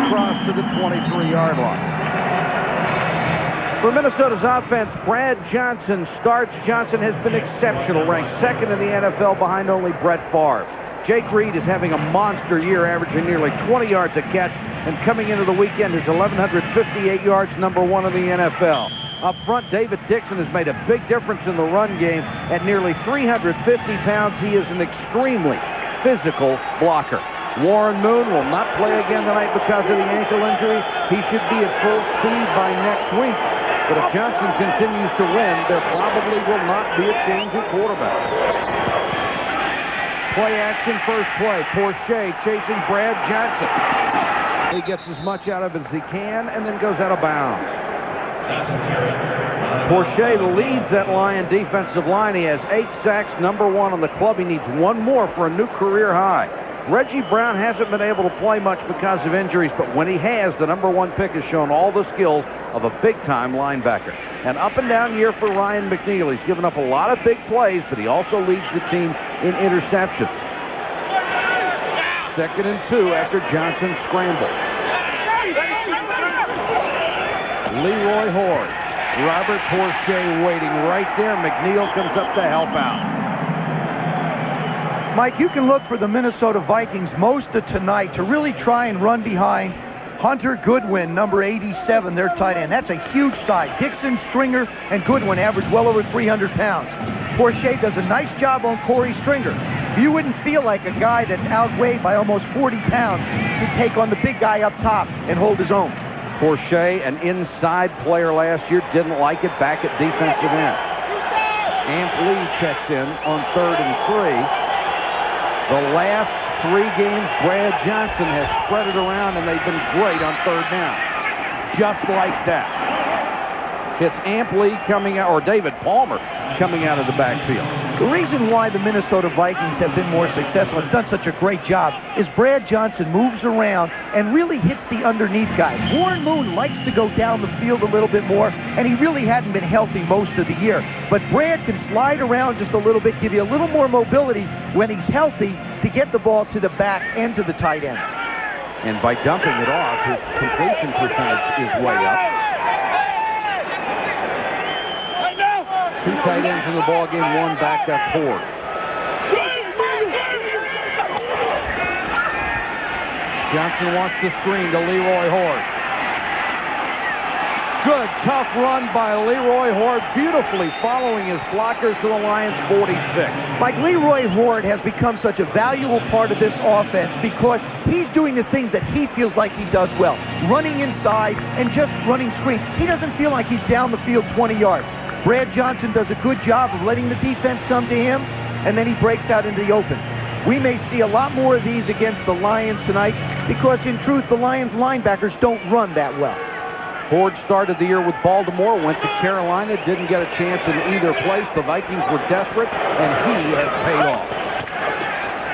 across to the 23-yard line. For Minnesota's offense, Brad Johnson starts. Johnson has been exceptional, ranked second in the NFL behind only Brett Favre. Jake Reed is having a monster year, averaging nearly 20 yards a catch, and coming into the weekend is 1,158 yards, #1 in the NFL. Up front, David Dixon has made a big difference in the run game. At nearly 350 pounds, he is an extremely physical blocker. Warren Moon will not play again tonight because of the ankle injury. He should be at full speed by next week. But if Johnson continues to win, there probably will not be a change at quarterback. Play action, first play. Porsche chasing Brad Johnson. He gets as much out of it as he can and then goes out of bounds. Porsche leads that Lion defensive line. He has 8 sacks, #1 on the club. He needs 1 more for a new career high. Reggie Brown hasn't been able to play much because of injuries, but when he has, the #1 pick has shown all the skills of a big-time linebacker. An up-and-down year for Ryan McNeil. He's given up a lot of big plays, but he also leads the team in interceptions. 2nd and 2 after Johnson scrambled. Leroy Horde. Robert Porsche waiting right there. McNeil comes up to help out. Mike, you can look for the Minnesota Vikings most of tonight to really try and run behind Hunter Goodwin, number 87, their tight end. That's a huge side. Dixon, Stringer, and Goodwin average well over 300 pounds. Porsche does a nice job on Corey Stringer. You wouldn't feel like a guy that's outweighed by almost 40 pounds to take on the big guy up top and hold his own. Porsche, an inside player last year, didn't like it back at defensive end. Amp Lee checks in on 3rd and 3. The last 3 games, Brad Johnson has spread it around, and they've been great on 3rd down. Just like that. It's Amp Lee coming out, or David Palmer coming out of the backfield. The reason why the Minnesota Vikings have been more successful and done such a great job is Brad Johnson moves around and really hits the underneath guys. Warren Moon likes to go down the field a little bit more, and he really hadn't been healthy most of the year. But Brad can slide around just a little bit, give you a little more mobility when he's healthy to get the ball to the backs and to the tight ends. And by dumping it off, his completion percentage is way up. 2 tight ends in the ball game, 1 back. That's Horde. Johnson wants the screen to Leroy Horde. Good, tough run by Leroy Horde, beautifully following his blockers to the Lions' 46. Mike, Leroy Horde has become such a valuable part of this offense because he's doing the things that he feels like he does well. Running inside and just running screens. He doesn't feel like he's down the field 20 yards. Brad Johnson does a good job of letting the defense come to him, and then he breaks out into the open. We may see a lot more of these against the Lions tonight because, in truth, the Lions linebackers don't run that well. Horde started the year with Baltimore, went to Carolina, didn't get a chance in either place. The Vikings were desperate, and he has paid off.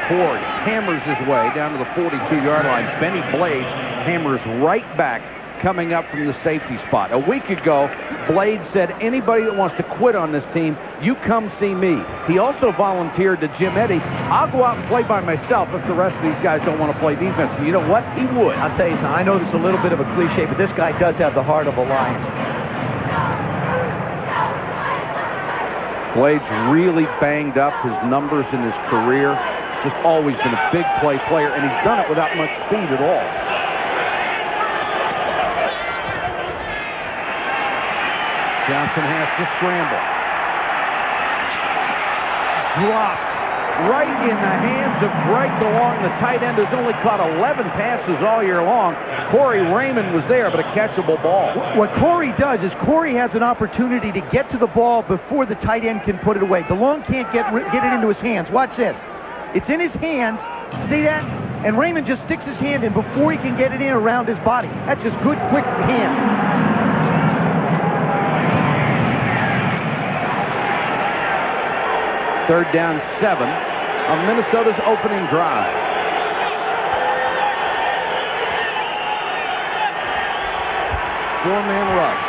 Horde hammers his way down to the 42-yard line. Benny Blades hammers right back, coming up from the safety spot. A week ago, Blades said, anybody that wants to quit on this team, you come see me. He also volunteered to Jim Eddy, I'll go out and play by myself if the rest of these guys don't want to play defense. And you know what? He would. I'll tell you something. I know this is a little bit of a cliche, but this guy does have the heart of a lion. Blades really banged up. His numbers in his career. Just always been a big play player, and he's done it without much speed at all. Johnson has to scramble. Dropped right in the hands of Greg DeLong. The tight end has only caught 11 passes all year long. Corey Raymond was there, but a catchable ball. What Corey does is Corey has an opportunity to get to the ball before the tight end can put it away. DeLong can't get it into his hands. Watch this. It's in his hands. See that? And Raymond just sticks his hand in before he can get it in around his body. That's just good, quick hands. Third down 7 on Minnesota's opening drive. Four-man rush.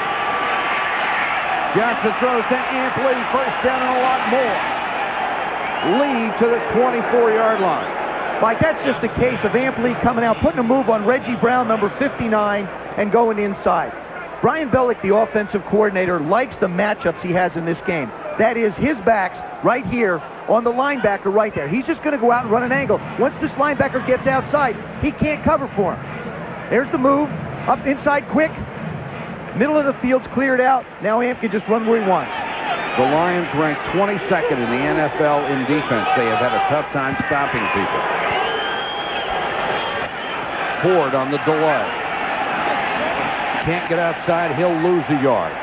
Johnson throws to Amp Lee. First down and a lot more. Lee to the 24-yard line. Mike, that's just a case of Amp Lee coming out, putting a move on Reggie Brown, number 59, and going inside. Brian Bellick, the offensive coordinator, likes the matchups he has in this game. That is his backs right here on the linebacker right there. He's just going to go out and run an angle. Once this linebacker gets outside, he can't cover for him. There's the move. Up inside quick. Middle of the field's cleared out. Now Amp can just run where he wants. The Lions rank 22nd in the NFL in defense. They have had a tough time stopping people. Ford on the delay. Can't get outside. He'll lose a yard.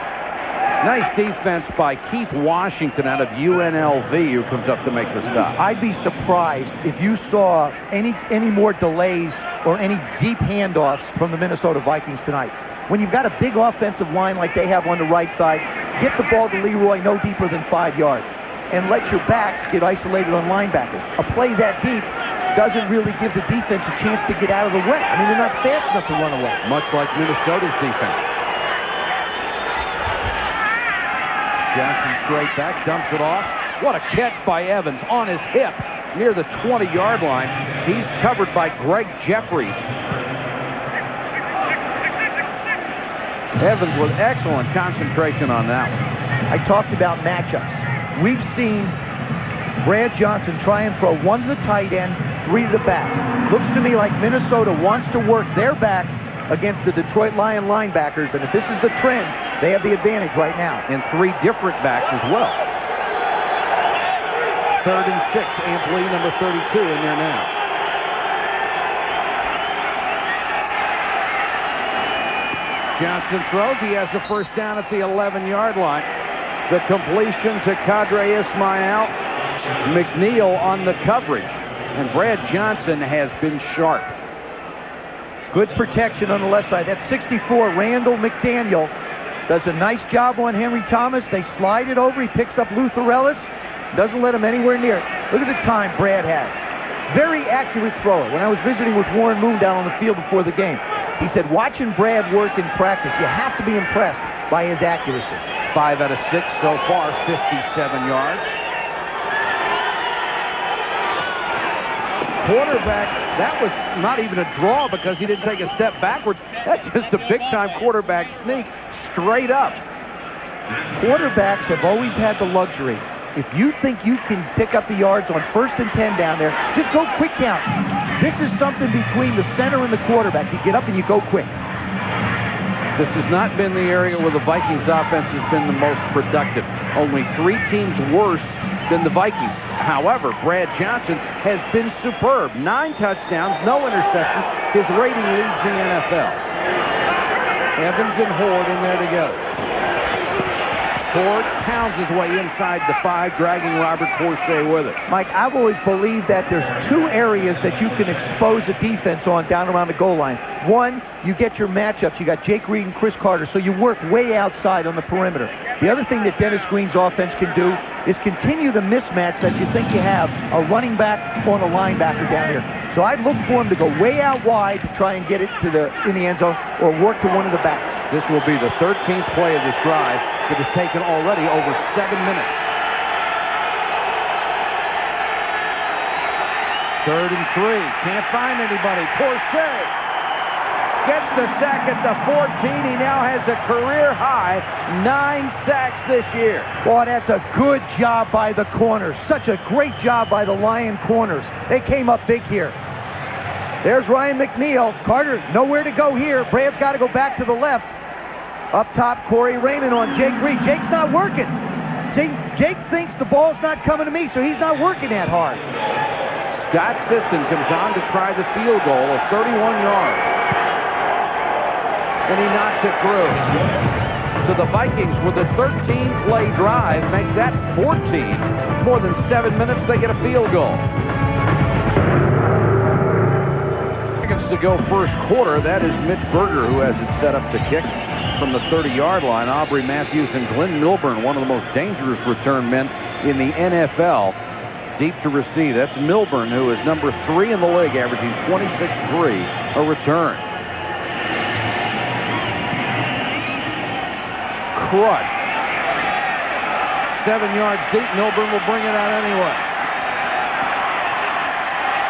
Nice defense by Keith Washington out of UNLV, who comes up to make the stop. I'd be surprised if you saw any more delays or any deep handoffs from the Minnesota Vikings tonight. When you've got a big offensive line like they have on the right side, get the ball to Leroy no deeper than 5 yards and let your backs get isolated on linebackers. A play that deep doesn't really give the defense a chance to get out of the way. I mean, they're not fast enough to run away. Much like Minnesota's defense. Johnson straight back, dumps it off. What a catch by Evans on his hip near the 20-yard line. He's covered by Greg Jeffries. Evans with excellent concentration on that one. I talked about matchups. We've seen Brad Johnson try and throw one to the tight end, three to the backs. Looks to me like Minnesota wants to work their backs against the Detroit Lion linebackers, and if this is the trend, they have the advantage right now. And three different backs as well. 3rd and 6, Amp Lee, number 32, in there now. Johnson throws. He has the first down at the 11-yard line. The completion to Kadre Ismail. McNeil on the coverage. And Brad Johnson has been sharp. Good protection on the left side. That's 64, Randall McDaniel. Does a nice job on Henry Thomas. They slide it over. He picks up Luther Ellis. Doesn't let him anywhere near it. Look at the time Brad has. Very accurate thrower. When I was visiting with Warren Moon down on the field before the game, he said, watching Brad work in practice, you have to be impressed by his accuracy. 5 out of 6 so far, 57 yards. Quarterback, that was not even a draw because he didn't take a step backward. That's just a big-time quarterback sneak straight up. Quarterbacks have always had the luxury. If you think you can pick up the yards on 1st and 10 down there, just go quick count. This is something between the center and the quarterback. You get up and you go quick. This has not been the area where the Vikings offense has been the most productive. Only 3 teams worse than the Vikings. However, Brad Johnson has been superb. 9 touchdowns, no interceptions. His rating leads the NFL. Evans and Horde in there together. Ford pounds his way inside the 5, dragging Robert Porcher with it. Mike, I've always believed that there's 2 areas that you can expose a defense on down around the goal line. One, you get your matchups. You got Jake Reed and Chris Carter, so you work way outside on the perimeter. The other thing that Dennis Green's offense can do is continue the mismatch that you think you have, a running back on a linebacker down here. So I'd look for him to go way out wide to try and get it to in the end zone or work to one of the backs. This will be the 13th play of this drive. It has taken already over 7 minutes. 3rd and 3. Can't find anybody. Porcher gets the sack at the 14. He now has a career-high 9 sacks this year. Boy, that's a good job by the corners. Such a great job by the Lion corners. They came up big here. There's Ryan McNeil. Carter, nowhere to go here. Brad's got to go back to the left. Up top, Corey Raymond on Jake Reed. Jake's not working. See, Jake thinks the ball's not coming to me, so he's not working that hard. Scott Sisson comes on to try the field goal of 31 yards. And he knocks it through. So the Vikings, with a 13-play drive, make that 14. More than 7 minutes, they get a field goal. Seconds to go first quarter. That is Mitch Berger who has it set up to kick from the 30-yard line. Aubrey Matthews and Glenn Milburn, one of the most dangerous return men in the NFL, deep to receive. That's Milburn, who is number 3 in the league, averaging 26.3 a return. Crushed. 7 yards deep. Milburn will bring it out anyway.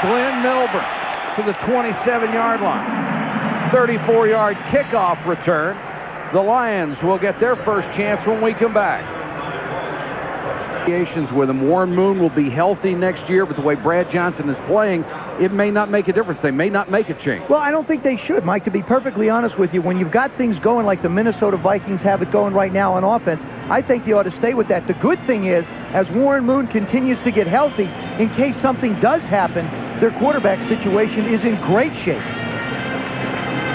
Glenn Milburn to the 27-yard line. 34-yard kickoff return. The Lions will get their first chance when we come back. With him. Warren Moon will be healthy next year, but the way Brad Johnson is playing, it may not make a difference. They may not make a change. Well, I don't think they should, Mike, to be perfectly honest with you. When you've got things going like the Minnesota Vikings have it going right now on offense, I think they ought to stay with that. The good thing is, as Warren Moon continues to get healthy, in case something does happen, their quarterback situation is in great shape.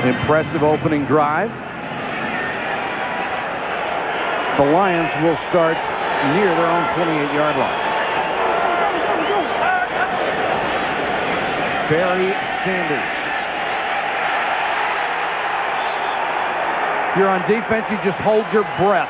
Impressive opening drive. The Lions will start near their own 28-yard line. Barry Sanders. If you're on defense, you just hold your breath.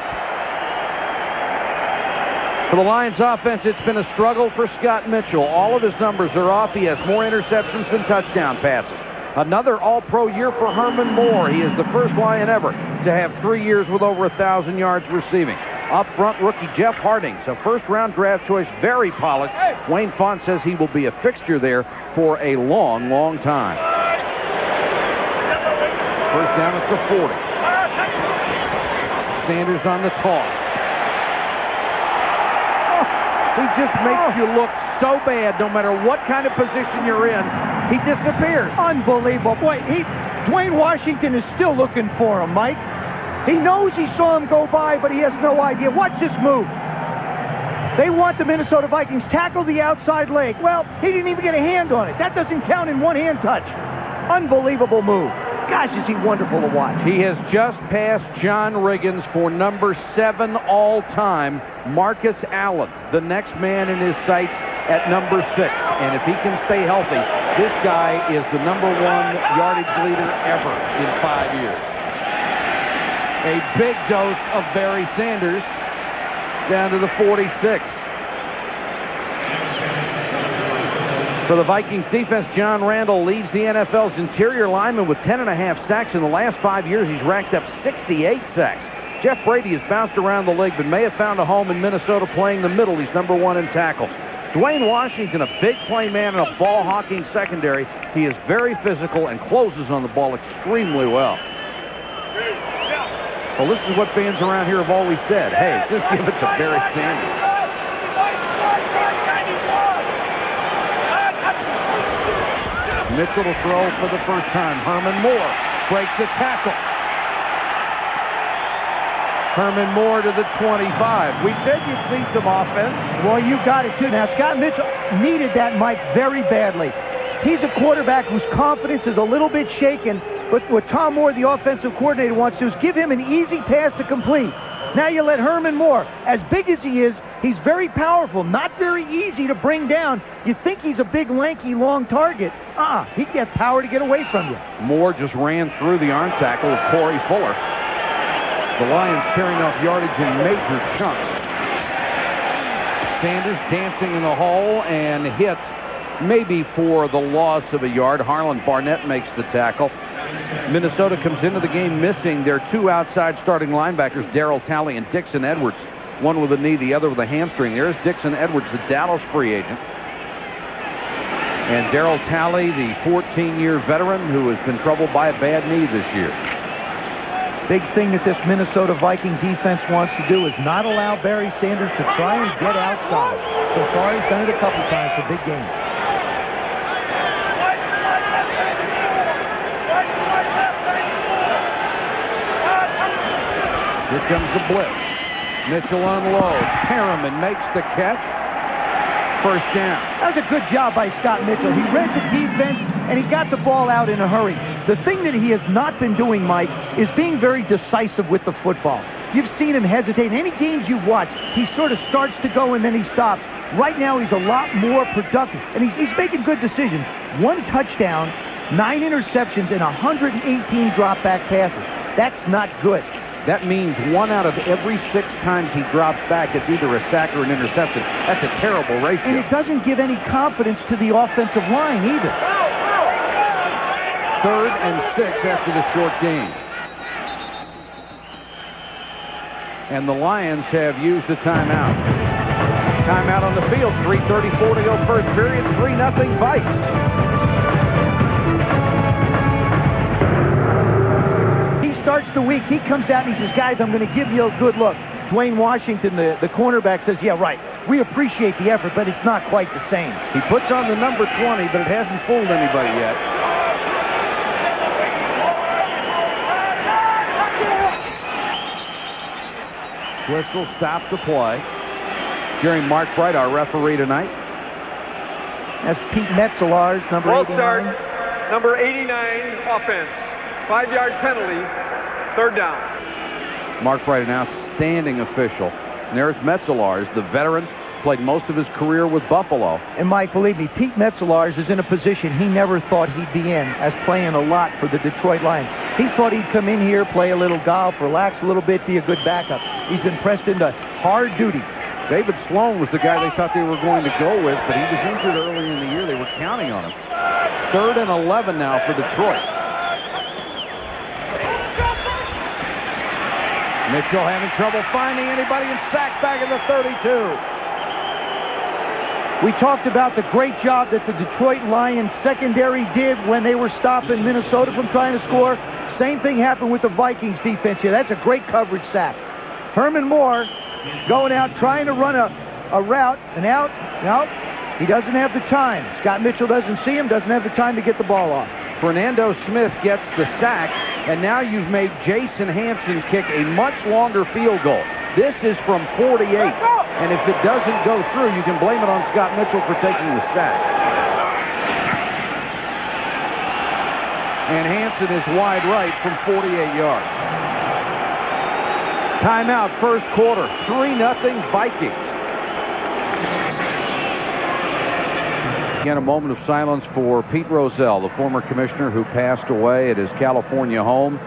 For the Lions offense, it's been a struggle for Scott Mitchell. All of his numbers are off. He has more interceptions than touchdown passes. Another all-pro year for Herman Moore. He is the first Lion ever to have 3 years with over 1,000 yards receiving. Up front, rookie Jeff Harding's a first-round draft choice, very polished. Wayne Font says he will be a fixture there for a long, long time. First down at the 40. Sanders on the toss. He just makes you look so bad no matter what kind of position you're in. He disappears. Unbelievable. Boy, Dwayne Washington is still looking for him, Mike. He knows he saw him go by, but he has no idea. Watch this move. They want the Minnesota Vikings tackle the outside leg. Well, he didn't even get a hand on it. That doesn't count in one-hand touch. Unbelievable move. Gosh, is he wonderful to watch. He has just passed John Riggins for number 7 all-time, Marcus Allen, the next man in his sights at number 6. And if he can stay healthy, this guy is the number 1 yardage leader ever in 5 years. A big dose of Barry Sanders down to the 46. For the Vikings defense, John Randall leads the NFL's interior lineman with 10.5 sacks. In the last 5 years, he's racked up 68 sacks. Jeff Brady has bounced around the league, but may have found a home in Minnesota playing the middle. He's number 1 in tackles. Dwayne Washington, a big play man and a ball-hawking secondary. He is very physical and closes on the ball extremely well. Well, this is what fans around here have always said. Hey, just give it to Barry Sanders. Mitchell to throw for the first time. Herman Moore breaks the tackle. Herman Moore to the 25. We said you'd see some offense. Well, you got it, too. Now, Scott Mitchell needed that, Mike, very badly. He's a quarterback whose confidence is a little bit shaken, but what Tom Moore, the offensive coordinator, wants to do is give him an easy pass to complete. Now you let Herman Moore, as big as he is, he's very powerful, not very easy to bring down. You think he's a big, lanky, long target. He gets power to get away from you. Moore just ran through the arm tackle of Corey Fuller. The Lions tearing off yardage in major chunks. Sanders dancing in the hole and hit maybe for the loss of a yard. Harlan Barnett makes the tackle. Minnesota comes into the game missing their 2 outside starting linebackers, Darryl Talley and Dixon Edwards. One with a knee, the other with a hamstring. There's Dixon Edwards, the Dallas free agent. And Darryl Talley, the 14-year veteran who has been troubled by a bad knee this year. Big thing that this Minnesota Viking defense wants to do is not allow Barry Sanders to try and get outside. So far, he's done it a couple times for big games. Here comes the blitz. Mitchell unloads. Perriman makes the catch. First down. That was a good job by Scott Mitchell. He read the defense, and he got the ball out in a hurry. The thing that he has not been doing, Mike, is being very decisive with the football. You've seen him hesitate. In any games you've watched, he sort of starts to go and then he stops. Right now, he's a lot more productive, and he's making good decisions. 1 touchdown, 9 interceptions, and 118 drop-back passes. That's not good. That means 1 out of every 6 times he drops back, it's either a sack or an interception. That's a terrible ratio. And it doesn't give any confidence to the offensive line either. 3rd and 6 after the short game. And the Lions have used the timeout. Timeout on the field. 3:34 to go first period. 3-0 Vikes. He starts the week. He comes out and he says, guys, I'm going to give you a good look. Dwayne Washington, the cornerback, says, yeah, right. We appreciate the effort, but it's not quite the same. He puts on the number 20, but it hasn't fooled anybody yet. Whistle stopped the play. Jerry Markbright, our referee tonight. That's Pete Metzelaars, number 89. Start, number 89, offense. 5-yard penalty, 3rd down. Markbright, an outstanding official. And there's Metzelaars, the veteran, played most of his career with Buffalo. And Mike, believe me, Pete Metzelaars is in a position he never thought he'd be in, as playing a lot for the Detroit Lions. He thought he'd come in here, play a little golf, relax a little bit, be a good backup. He's been pressed into hard duty. David Sloan was the guy they thought they were going to go with, but he was injured early in the year. They were counting on him. 3rd and 11 now for Detroit. Mitchell having trouble finding anybody and sacked back at the 32. We talked about the great job that the Detroit Lions secondary did when they were stopping Minnesota from trying to score. Same thing happened with the Vikings defense here. That's a great coverage sack. Herman Moore going out, trying to run a route, and out. No, he doesn't have the time. Scott Mitchell doesn't see him, doesn't have the time to get the ball off. Fernando Smith gets the sack, and now you've made Jason Hanson kick a much longer field goal. This is from 48, and if it doesn't go through, you can blame it on Scott Mitchell for taking the sack. And Hanson is wide right from 48 yards. Timeout, first quarter, 3-0 Vikings. Again, a moment of silence for Pete Rozelle, the former commissioner who passed away at his California home.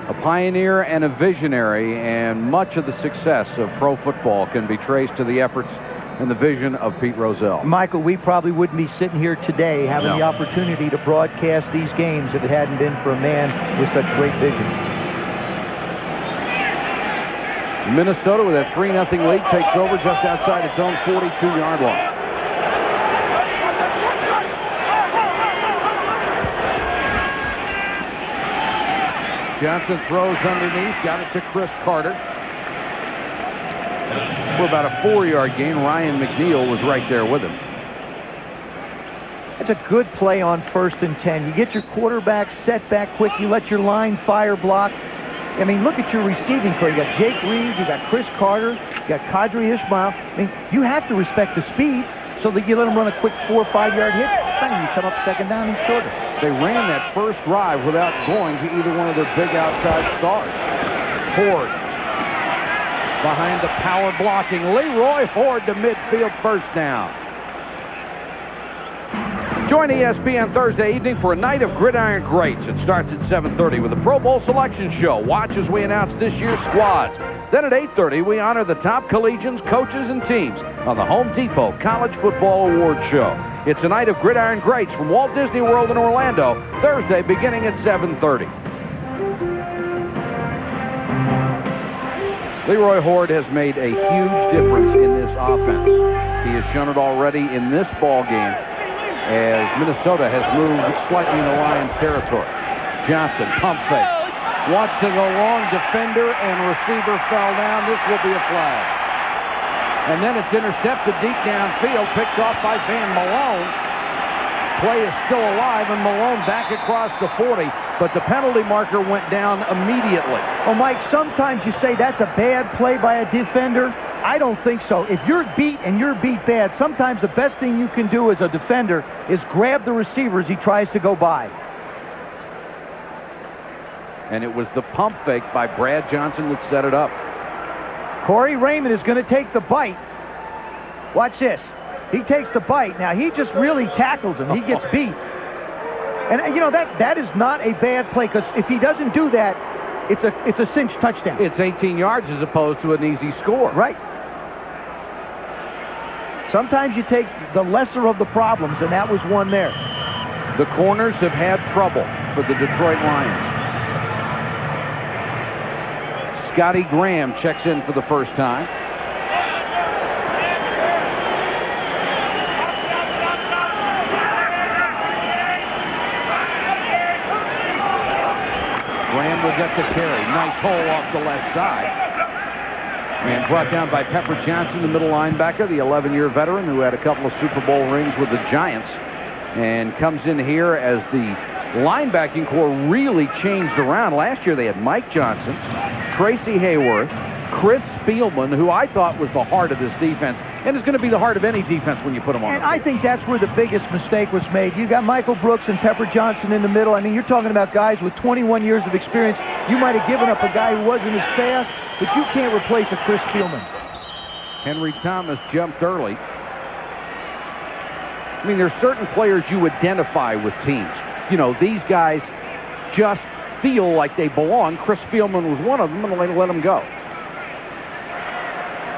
A pioneer and a visionary, and much of the success of pro football can be traced to the efforts and the vision of Pete Rozelle. Michael, we probably wouldn't be sitting here today having the opportunity to broadcast these games if it hadn't been for a man with such great vision. Minnesota, with a 3-0 lead, takes over just outside its own 42-yard line. Johnson throws underneath, got it to Chris Carter. For about a 4-yard gain. Ryan McNeil was right there with him. That's a good play on 1st and 10. You get your quarterback set back quick. You let your line fire block. I mean, look at your receiving core. You got Jake Reed, you got Chris Carter, you got Kadri Ishmael. I mean, you have to respect the speed so that you let him run a quick 4 or 5-yard hit. Bang, you come up 2nd down and shorter. They ran that first drive without going to either one of their big outside stars. Horde behind the power blocking. Leroy Horde to midfield, first down. Join ESPN Thursday evening for a night of gridiron greats. It starts at 7:30 with a Pro Bowl selection show. Watch as we announce this year's squads. Then at 8:30, we honor the top collegians, coaches, and teams on the Home Depot College Football Awards Show. It's a night of gridiron greats from Walt Disney World in Orlando, Thursday beginning at 7:30. Leroy Horde has made a huge difference in this offense. He has shown it already in this ball game as Minnesota has moved slightly into Lions territory. Johnson, pump fake. Wants to go long, defender and receiver fell down. This will be a flag. And then it's intercepted deep downfield, picked off by Van Malone. Play is still alive, and Malone back across the 40, but the penalty marker went down immediately. Oh, Mike, sometimes you say that's a bad play by a defender. I don't think so. If you're beat and you're beat bad, sometimes the best thing you can do as a defender is grab the receiver as he tries to go by. And it was the pump fake by Brad Johnson that set it up. Corey Raymond is going to take the bite. Watch this. He takes the bite. Now, he just really tackles him. He gets beat. And, you know, that is not a bad play, because if he doesn't do that, it's a cinch touchdown. It's 18 yards as opposed to an easy score. Right. Sometimes you take the lesser of the problems, and that was one there. The corners have had trouble for the Detroit Lions. Scotty Graham checks in for the first time. Graham will get the carry. Nice hole off the left side. And brought down by Pepper Johnson, the middle linebacker, the 11-year veteran who had a couple of Super Bowl rings with the Giants. And comes in here as the linebacking core really changed around. Last year they had Mike Johnson, Tracy Hayworth, Chris Spielman, who I thought was the heart of this defense, and is going to be the heart of any defense when you put them on. And I think that's where the biggest mistake was made. You got Michael Brooks and Pepper Johnson in the middle. I mean, you're talking about guys with 21 years of experience. You might have given up a guy who wasn't as fast, but you can't replace a Chris Spielman. Henry Thomas jumped early. I mean, there's certain players you identify with teams. You know, these guys just feel like they belong. Chris Spielman was one of them, and they let him go.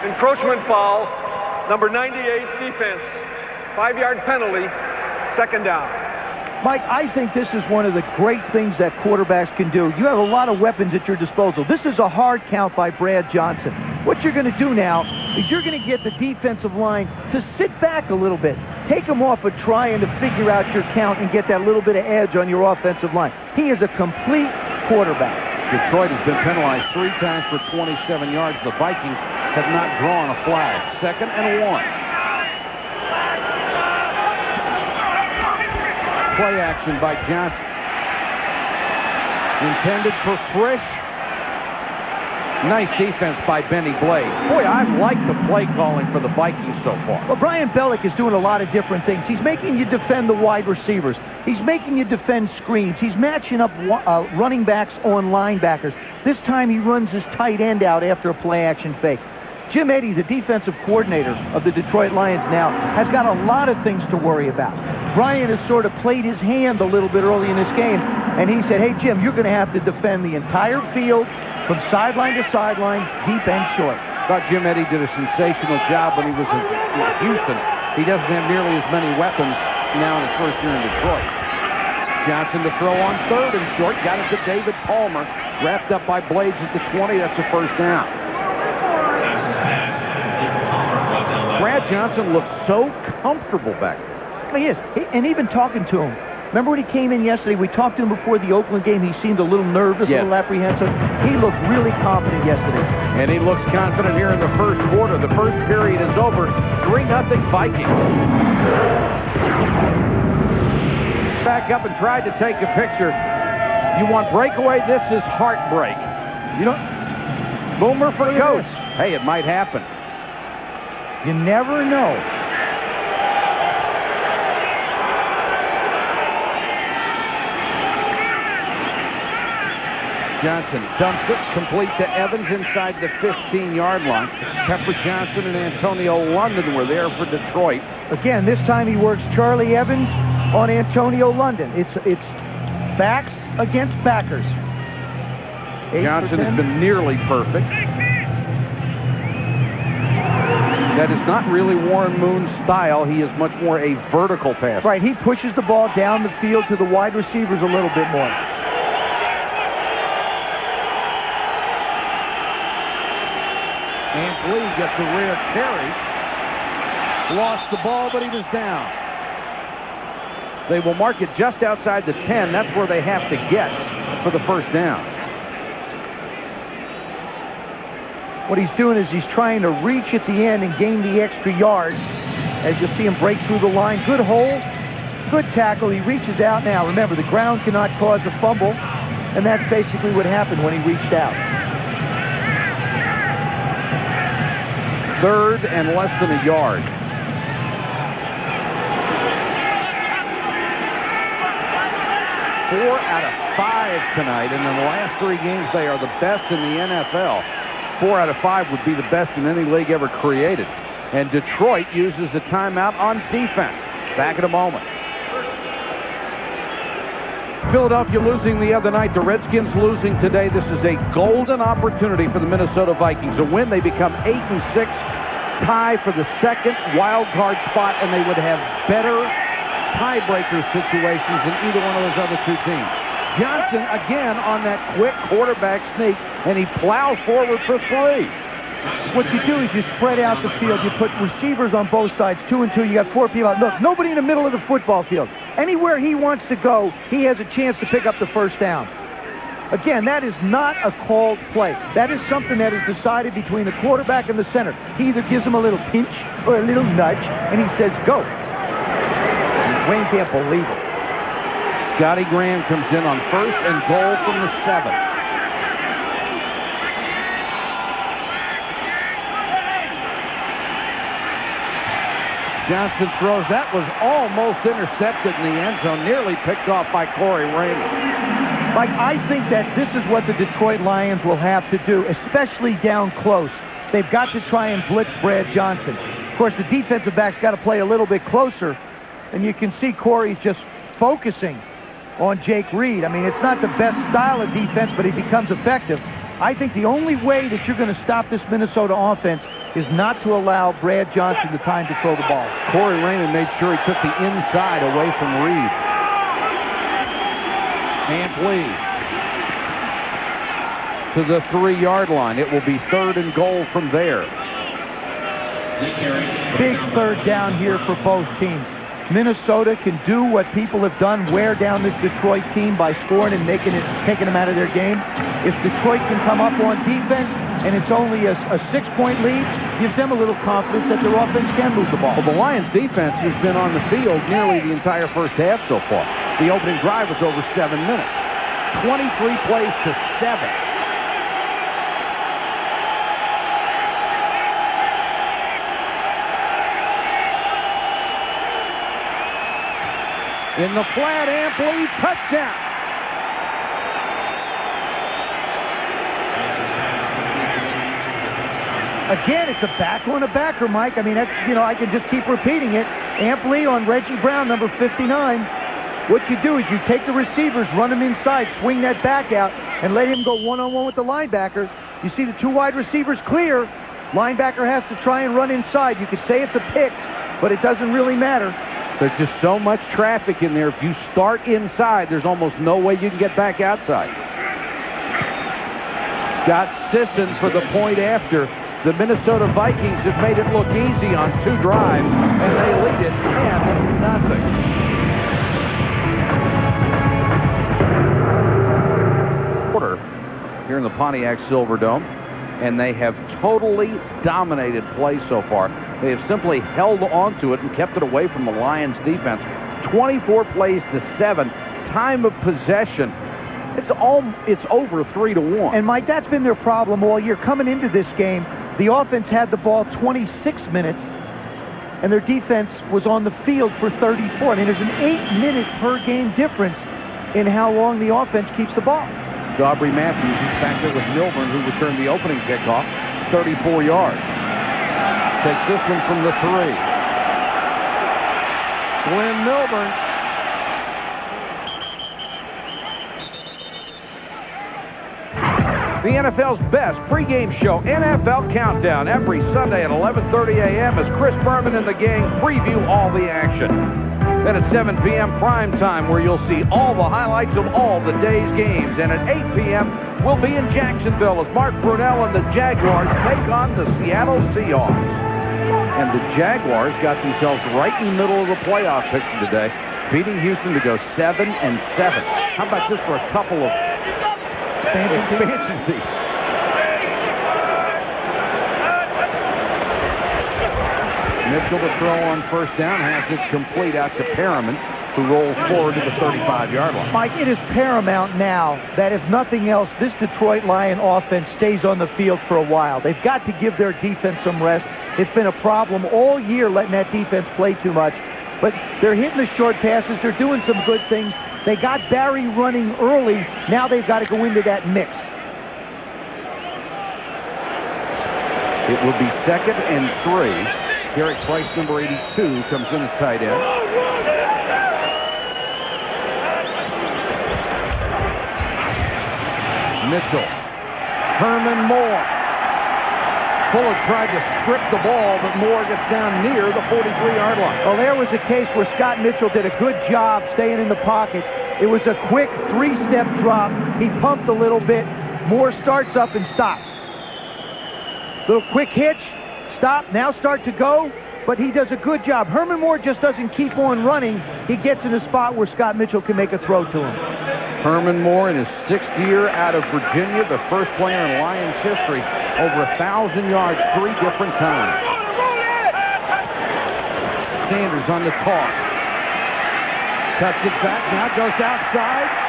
Encroachment foul, number 98, defense. 5-yard penalty, second down. Mike, I think this is one of the great things that quarterbacks can do. You have a lot of weapons at your disposal. This is a hard count by Brad Johnson. What you're going to do now is you're going to get the defensive line to sit back a little bit. Take them off of trying to figure out your count and get that little bit of edge on your offensive line. He is a complete quarterback. Detroit has been penalized 3 times for 27 yards. The Vikings have not drawn a flag. 2nd and 1. Play action by Johnson. Intended for Frisch. Nice defense by Benny Blades. Boy, I've liked the play calling for the Vikings so far. Well, Brian Bellick is doing a lot of different things. He's making you defend the wide receivers. He's making you defend screens. He's matching up running backs on linebackers. This time he runs his tight end out after a play-action fake. Jim Eddy, the defensive coordinator of the Detroit Lions now, has got a lot of things to worry about. Brian has sort of played his hand a little bit early in this game, and he said, hey, Jim, you're going to have to defend the entire field from sideline to sideline, deep and short. Thought Jim Eddy did a sensational job when he was in Houston. He doesn't have nearly as many weapons now in his first year in Detroit. Johnson to throw on 3rd and short. Got it to David Palmer. Wrapped up by Blades at the 20. That's a first down. Brad Johnson looks so comfortable back there. He is. And even talking to him. Remember when he came in yesterday? We talked to him before the Oakland game. He seemed a little nervous, yes, a little apprehensive. He looked really confident yesterday. And he looks confident here in the first quarter. The first period is over. 3-0 Vikings. Back up and tried to take a picture. You want breakaway? This is heartbreak. You don't. Boomer for coach. Hey, it might happen. You never know. Johnson dumps it complete to Evans inside the 15-yard line. Pepper Johnson and Antonio London were there for Detroit. Again, this time he works Charlie Evans on Antonio London. It's backs against backers. Johnson has been nearly perfect. That is not really Warren Moon's style. He is much more a vertical passer. Right, he pushes the ball down the field to the wide receivers a little bit more. And Lee gets a rare carry. Lost the ball, but he was down. They will mark it just outside the 10. That's where they have to get for the first down. What he's doing is he's trying to reach at the end and gain the extra yards. As you see him break through the line. Good hole, good tackle. He reaches out now. Remember, the ground cannot cause a fumble, and that's basically what happened when he reached out. 3rd and less than a yard. Four out of 5 tonight, and in the last 3 games, they are the best in the NFL. 4 out of 5 would be the best in any league ever created. And Detroit uses a timeout on defense. Back in a moment. Philadelphia losing the other night. The Redskins losing today. This is a golden opportunity for the Minnesota Vikings. A win, they become 8-6, tie for the 2nd wild card spot, and they would have better tiebreaker situations than either one of those other 2 teams. Johnson again on that quick quarterback sneak, and he plows forward for 3. What you do is you spread out the field. You put receivers on both sides, 2 and 2. You got 4 people out. Look, nobody in the middle of the football field. Anywhere he wants to go, he has a chance to pick up the first down. Again, that is not a called play. That is something that is decided between the quarterback and the center. He either gives him a little pinch or a little nudge, and he says, go. Wayne can't believe it. Scotty Graham comes in on 1st and goal from the 7. Johnson throws. That was almost intercepted in the end zone, nearly picked off by Corey Raymond. Mike, I think that this is what the Detroit Lions will have to do, especially down close. They've got to try and blitz Brad Johnson. Of course, the defensive back's got to play a little bit closer, and you can see Corey's just focusing on Jake Reed. I mean, it's not the best style of defense, but he becomes effective. I think the only way that you're going to stop this Minnesota offense is not to allow Brad Johnson the time to throw the ball. Corey Raymond made sure he took the inside away from Reed. Ampley to the 3-yard line. It will be 3rd and goal from there. Big 3rd down here for both teams. Minnesota can do what people have done, wear down this Detroit team by scoring and taking them out of their game. If Detroit can come up on defense and it's only a 6-point lead, gives them a little confidence that their offense can move the ball. Well, the Lions defense has been on the field nearly the entire first half so far. The opening drive was over 7 minutes. 23 plays to 7. In the flat, Ampley, touchdown. Again, it's a back on a backer, Mike. I mean, I can just keep repeating it. Ampley on Reggie Brown, number 59. What you do is you take the receivers, run them inside, swing that back out, and let him go one-on-one with the linebacker. You see the 2 wide receivers clear. Linebacker has to try and run inside. You could say it's a pick, but it doesn't really matter. There's just so much traffic in there. If you start inside, there's almost no way you can get back outside. Scott Sisson for the point after. The Minnesota Vikings have made it look easy on 2 drives, and they lead it 10-0. Quarter here in the Pontiac Silverdome, and they have totally dominated play so far. They have simply held on to it and kept it away from the Lions defense. 24 plays to 7. Time of possession, it's over 3-1. And Mike, that's been their problem all year. Coming into this game, the offense had the ball 26 minutes, and their defense was on the field for 34. I mean, there's an 8-minute per game difference in how long the offense keeps the ball. Aubrey Matthews is back there with Milburn, who returned the opening kickoff, 34 yards. Take this one from the 3. Glenn Milburn. The NFL's best pregame show, NFL Countdown, every Sunday at 11:30 a.m. as Chris Berman and the gang preview all the action. Then at 7 p.m. prime time, where you'll see all the highlights of all the day's games. And at 8 p.m., we'll be in Jacksonville as Mark Brunell and the Jaguars take on the Seattle Seahawks. And the Jaguars got themselves right in the middle of the playoff picture today, beating Houston to go 7-7. How about just for a couple of expansion teams? Mitchell to throw on 1st down, has it complete out to Perriman, who rolls forward to the 35-yard line. Mike, it is paramount now that if nothing else, this Detroit Lion offense stays on the field for a while. They've got to give their defense some rest. It's been a problem all year letting that defense play too much. But they're hitting the short passes. They're doing some good things. They got Barry running early. Now they've got to go into that mix. It will be 2nd and 3. Derek Price, number 82, comes in as tight end. Mitchell. Herman Moore. Fuller tried to strip the ball, but Moore gets down near the 43-yard line. Well, there was a case where Scott Mitchell did a good job staying in the pocket. It was a quick 3-step drop. He pumped a little bit. Moore starts up and stops. Little quick hitch. Stop. Now start to go. But he does a good job. Herman Moore just doesn't keep on running. He gets in a spot where Scott Mitchell can make a throw to him. Herman Moore in his 6th year out of Virginia, the first player in Lions history over 1,000 yards 3 different times. Sanders on the toss. Cuts it back, now goes outside.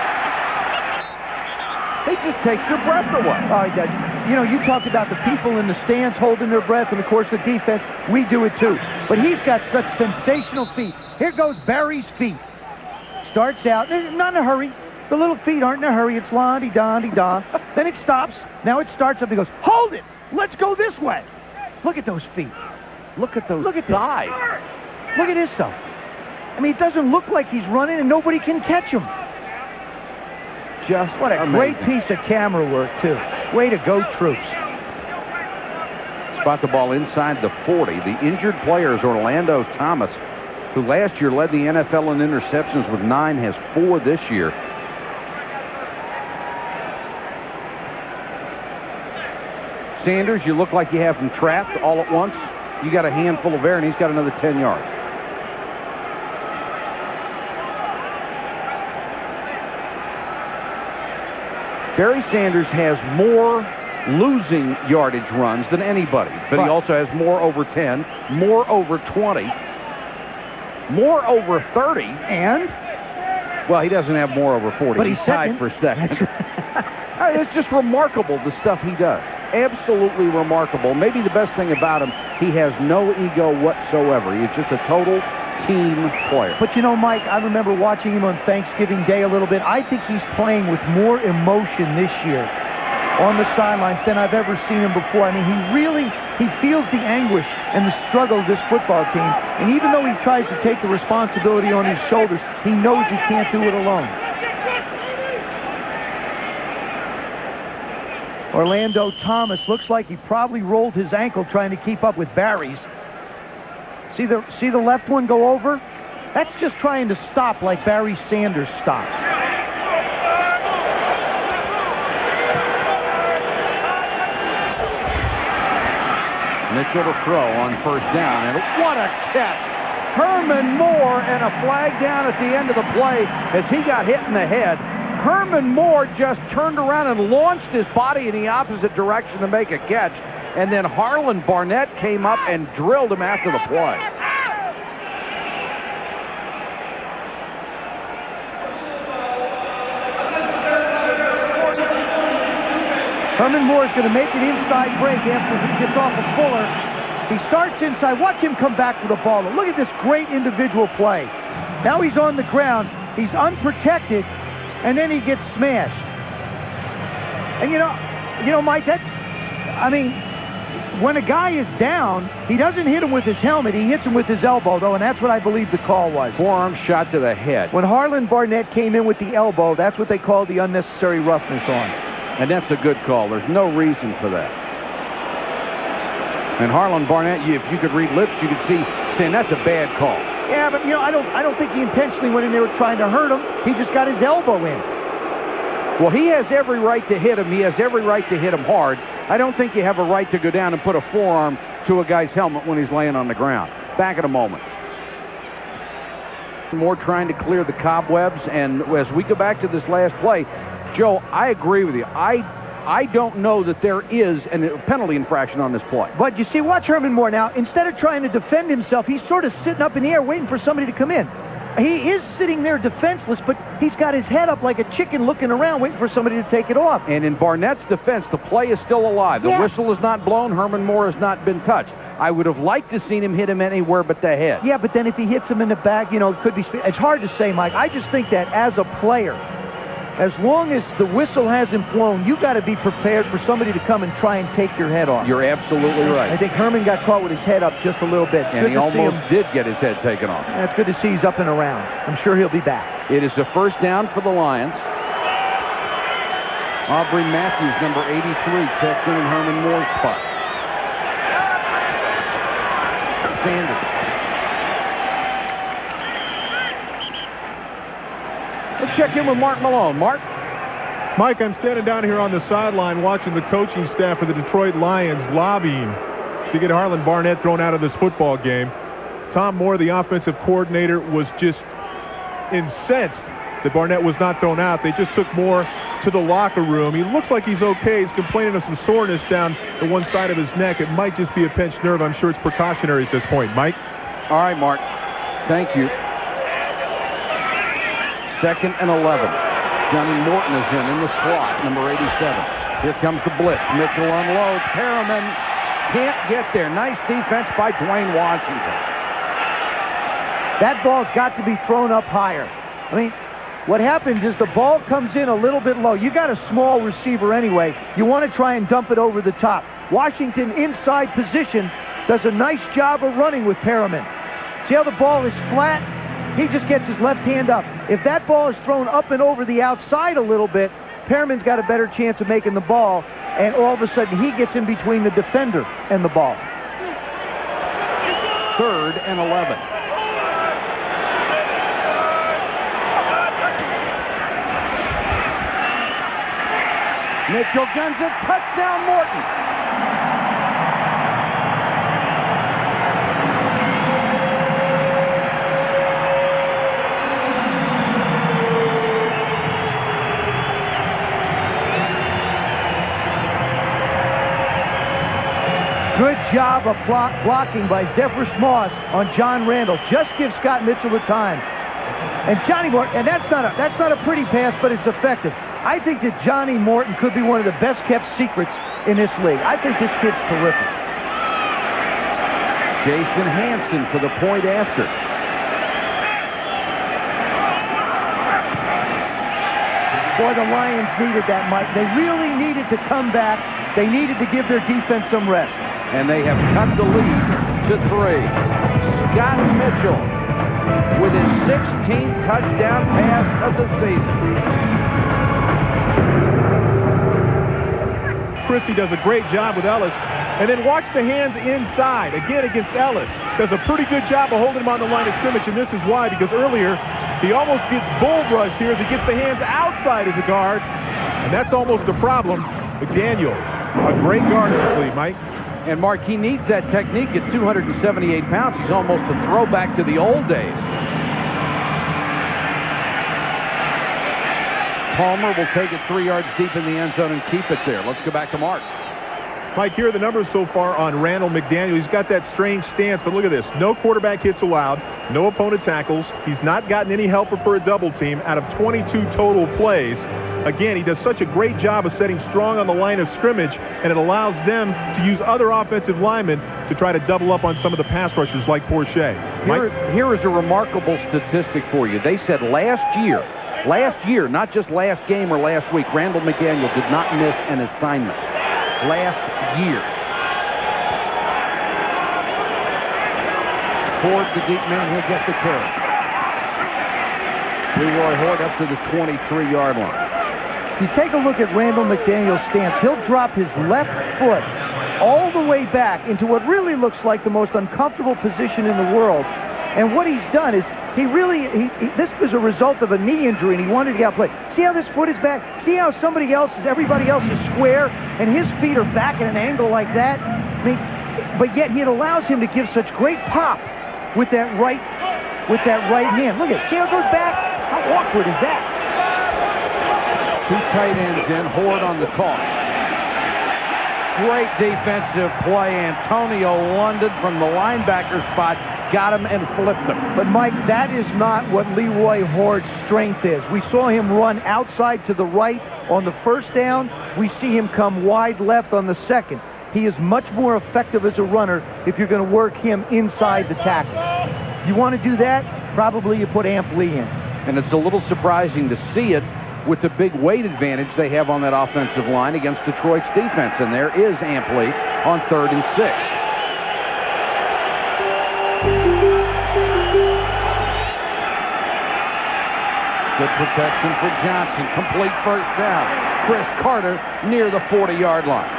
He just takes your breath away. Oh, he does. You know, you talked about the people in the stands holding their breath, and of course the defense, we do it too. But he's got such sensational feet. Here goes Barry's feet. Starts out, not in a hurry. The little feet aren't in a hurry. It's la-di-da-di-da. Then it stops. Now it starts up. He goes, hold it. Let's go this way. Look at those feet. Look at those thighs. Look at this stuff. I mean, it doesn't look like he's running, and nobody can catch him. Just what a great piece of camera work, too. Way to go, troops. Spot the ball inside the 40. The injured player is Orlando Thomas, who last year led the NFL in interceptions with 9, has 4 this year. Sanders, you look like you have him trapped all at once. You got a handful of air, and he's got another 10 yards. Barry Sanders has more losing yardage runs than anybody, but he also has more over 10, more over 20, more over 30, and? Well, he doesn't have more over 40. But he's tied for second. It's just remarkable, the stuff he does. Absolutely remarkable. Maybe the best thing about him, he has no ego whatsoever. He's just a total team player. But you know, Mike, I remember watching him on Thanksgiving Day a little bit. I think he's playing with more emotion this year on the sidelines than I've ever seen him before. I mean, he feels the anguish and the struggle of this football team. And even though he tries to take the responsibility on his shoulders, he knows he can't do it alone. Orlando Thomas looks like he probably rolled his ankle trying to keep up with Barry's. See the left one go over? That's just trying to stop like Barry Sanders stops. Mitchell to throw on first down, and what a catch! Herman Moore, and a flag down at the end of the play as he got hit in the head. Herman Moore just turned around and launched his body in the opposite direction to make a catch, and then Harlan Barnett came up and drilled him after the play. Herman Moore is going to make an inside break after he gets off of Fuller. He starts inside. Watch him come back with the ball. Look at this great individual play. Now he's on the ground. He's unprotected, and then he gets smashed. And you know, Mike, I mean, when a guy is down, he doesn't hit him with his helmet. He hits him with his elbow, though, and that's what I believe the call was. Forearm shot to the head. When Harlan Barnett came in with the elbow, that's what they called the unnecessary roughness on. And that's a good call. There's no reason for that. And Harlan Barnett, if you could read lips, you could see saying that's a bad call. Yeah, but, you know, I don't think he intentionally went in there trying to hurt him. He just got his elbow in. Well, he has every right to hit him. He has every right to hit him hard. I don't think you have a right to go down and put a forearm to a guy's helmet when he's laying on the ground. Back in a moment. Moore trying to clear the cobwebs, and as we go back to this last play, Joe, I agree with you. I don't know that there is a penalty infraction on this play. But you see, watch Herman Moore now. Instead of trying to defend himself, he's sort of sitting up in the air waiting for somebody to come in. He is sitting there defenseless, but he's got his head up like a chicken looking around waiting for somebody to take it off. And in Barnett's defense, the play is still alive. The whistle is not blown. Herman Moore has not been touched. I would have liked to seen him hit him anywhere but the head. Yeah, but then if he hits him in the back, you know, it could be... It's hard to say, Mike. I just think that as a player, as long as the whistle hasn't blown, you got to be prepared for somebody to come and try and take your head off. You're absolutely right. I think Herman got caught with his head up just a little bit. And he almost did get his head taken off. And it's good to see he's up and around. I'm sure he'll be back. It is a first down for the Lions. Aubrey Matthews, number 83, checks in Herman Moore's spot. Sanders. Let's check in with Mark Malone. Mark? Mike, I'm standing down here on the sideline watching the coaching staff of the Detroit Lions lobbying to get Harlan Barnett thrown out of this football game. Tom Moore, the offensive coordinator, was just incensed that Barnett was not thrown out. They just took more to the locker room. He looks like he's okay. He's complaining of some soreness down the one side of his neck. It might just be a pinched nerve. I'm sure it's precautionary at this point. Mike? All right, Mark. Thank you. 2nd and 11. Johnny Morton is in the slot, number 87. Here comes the blitz. Mitchell unloads. Perriman can't get there. Nice defense by Dwayne Washington. That ball's got to be thrown up higher. I mean, what happens is the ball comes in a little bit low. You got a small receiver anyway. You want to try and dump it over the top. Washington inside position does a nice job of running with Perriman. See how the ball is flat? He just gets his left hand up. If that ball is thrown up and over the outside a little bit, Perriman's got a better chance of making the ball, and all of a sudden he gets in between the defender and the ball. 3rd and 11. Mitchell guns it. Touchdown, Morton. Good job of blocking by Zephyrus Moss on John Randall. Just give Scott Mitchell the time. And Johnny Morton, and that's not a pretty pass, but it's effective. I think that Johnny Morton could be one of the best kept secrets in this league. I think this kid's terrific. Jason Hansen for the point after. Boy, the Lions needed that, Mike. They really needed to come back. They needed to give their defense some rest. And they have cut the lead to 3. Scott Mitchell with his 16th touchdown pass of the season. Christie does a great job with Ellis. And then watch the hands inside. Again, against Ellis. Does a pretty good job of holding him on the line of scrimmage. And this is why, because earlier he almost gets bull rushed here as he gets the hands outside as a guard. And that's almost a problem. McDaniel, a great guard in this league, Mike. And Mark, he needs that technique at 278 pounds. He's almost a throwback to the old days. Palmer will take it 3 yards deep in the end zone and keep it there. Let's go back to Mark. Mike, here are the numbers so far on Randall McDaniel. He's got that strange stance, but look at this. No quarterback hits allowed, no opponent tackles. He's not gotten any help for a double team out of 22 total plays. Again, he does such a great job of setting strong on the line of scrimmage, and it allows them to use other offensive linemen to try to double up on some of the pass rushers like Porsche. Here is a remarkable statistic for you. They said last year, not just last game or last week, Randall McDaniel did not miss an assignment. Last year. Towards the deep man, he'll get the carry. Leroy Hort up to the 23-yard line. If you take a look at Randall McDaniel's stance, he'll drop his left foot all the way back into what really looks like the most uncomfortable position in the world. And what he's done is this was a result of a knee injury, and he wanted to get out play. See how this foot is back? See how everybody else is square, and his feet are back at an angle like that? I mean, but yet it allows him to give such great pop with that right hand. Look at it. See how it goes back? How awkward is that? 2 tight ends in. Horde on the toss. Great defensive play. Antonio London from the linebacker spot got him and flipped him. But, Mike, that is not what Leroy Horde's strength is. We saw him run outside to the right on the first down. We see him come wide left on the second. He is much more effective as a runner if you're going to work him inside the tackle. You want to do that? Probably you put Amp Lee in. And it's a little surprising to see it with the big weight advantage they have on that offensive line against Detroit's defense. And there is Amp Lee on 3rd and 6. Good protection for Johnson. Complete first down. Chris Carter near the 40-yard line.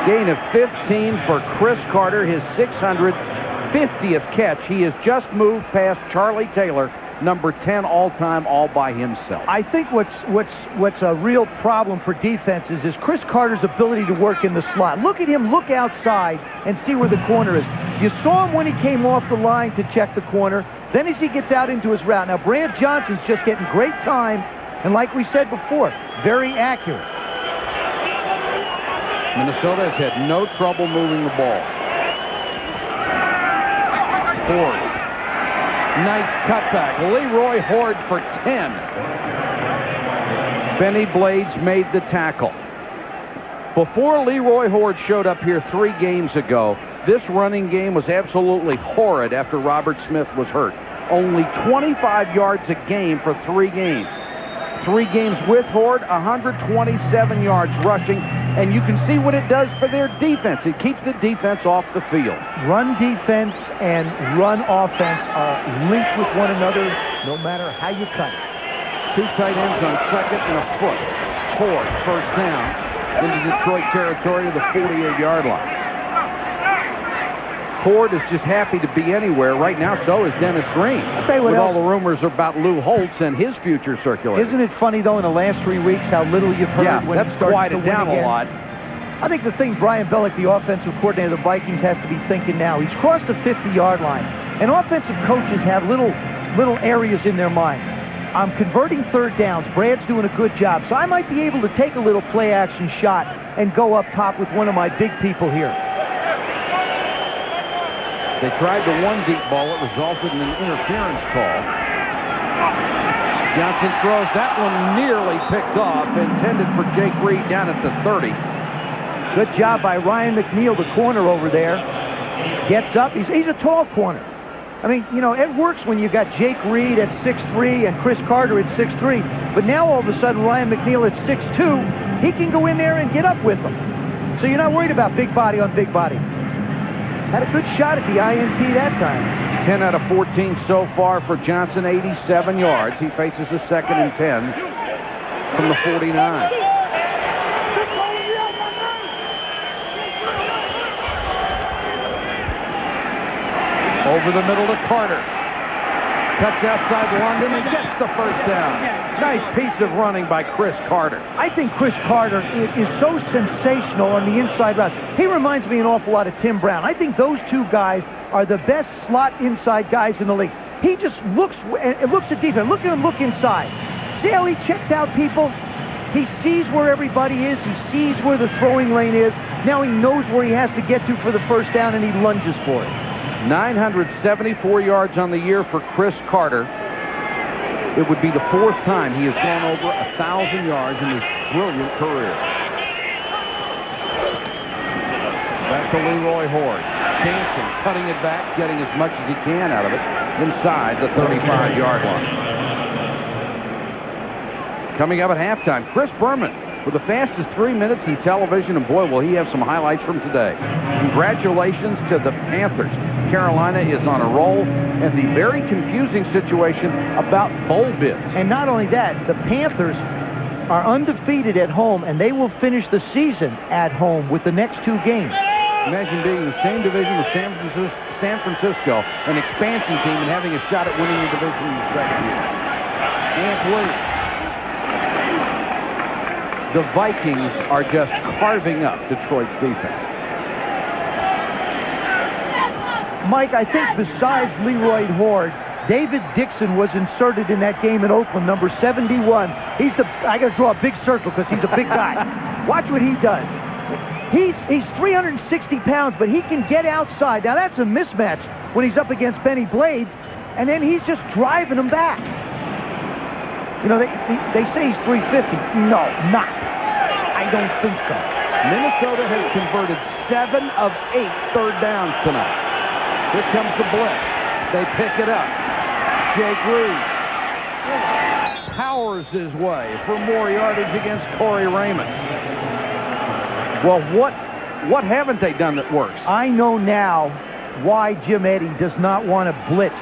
Gain of 15 for Chris Carter, his 650th catch. He has just moved past Charlie Taylor, number 10 all-time, all by himself. I think what's a real problem for defenses is Chris Carter's ability to work in the slot. Look at him look outside and see where the corner is. You saw him when he came off the line to check the corner. Then as he gets out into his route. Now, Brad Johnson's just getting great time. And like we said before, very accurate. Minnesota has had no trouble moving the ball. Horde. Nice cutback. Leroy Horde for 10. Benny Blades made the tackle. Before Leroy Horde showed up here 3 games ago, this running game was absolutely horrid after Robert Smith was hurt. Only 25 yards a game for 3 games. 3 games with Horde, 127 yards rushing, and you can see what it does for their defense. It keeps the defense off the field. Run defense and run offense are linked with one another no matter how you cut it. 2 tight ends on second and a foot. Horde, first down, into Detroit territory to the 48-yard line. Horde is just happy to be anywhere. Right now, so is Dennis Green. I'll tell you what with else. all the rumors about Lou Holtz and his future circulating. Isn't it funny, though, in the last 3 weeks, how little you've heard when it that's starts quieted to down win again? a lot. I think the thing Brian Bellick, the offensive coordinator of the Vikings, has to be thinking now, he's crossed the 50-yard line, and offensive coaches have little areas in their mind. I'm converting third downs. Brad's doing a good job, so I might be able to take a little play-action shot and go up top with one of my big people here. They tried the 1 deep ball. It resulted in an interference call. Johnson throws. That one nearly picked off, intended for Jake Reed down at the 30. Good job by Ryan McNeil, the corner over there. Gets up. He's a tall corner. I mean, you know, it works when you got Jake Reed at 6'3" and Chris Carter at 6'3", but now all of a sudden Ryan McNeil at 6'2", he can go in there and get up with them. So you're not worried about big body on big body. Had a good shot at the INT that time. 10 out of 14 so far for Johnson, 87 yards. He faces a 2nd and 10 from the 49. Over the middle to Carter. Cuts outside London and gets the first down. Nice piece of running by Chris Carter. I think Chris Carter is so sensational on the inside route. He reminds me an awful lot of Tim Brown. I think those 2 guys are the best slot inside guys in the league. He just looks at defense. Look at him look inside. See how he checks out people? He sees where everybody is. He sees where the throwing lane is. Now he knows where he has to get to for the first down, and he lunges for it. 974 yards on the year for Chris Carter. It would be the 4th time he has gone over 1,000 yards in his brilliant career. Back to Leroy Horde. Dancing, cutting it back, getting as much as he can out of it inside the 35-yard line. Coming up at halftime, Chris Berman with the fastest 3 minutes in television, and boy, will he have some highlights from today. Congratulations to the Panthers. Carolina is on a roll, and the very confusing situation about bowl bids. And not only that, the Panthers are undefeated at home, and they will finish the season at home with the next 2 games. Imagine being in the same division with San Francisco, an expansion team, and having a shot at winning the division in the second year. Ant Williams. The Vikings are just carving up Detroit's defense. Mike, I think besides Leroy Horde, David Dixon was inserted in that game in Oakland, number 71. I got to draw a big circle because he's a big guy. Watch what he does. He's 360 pounds, but he can get outside. Now, that's a mismatch when he's up against Benny Blades, and then he's just driving him back. You know, they say he's 350. No, not. I don't think so. Minnesota has converted 7 of 8 third downs tonight. Here comes the blitz. They pick it up. Jake Reed powers his way for more yardage against Corey Raymond. Well, what haven't they done that works? I know now why Jim Eddy does not want to blitz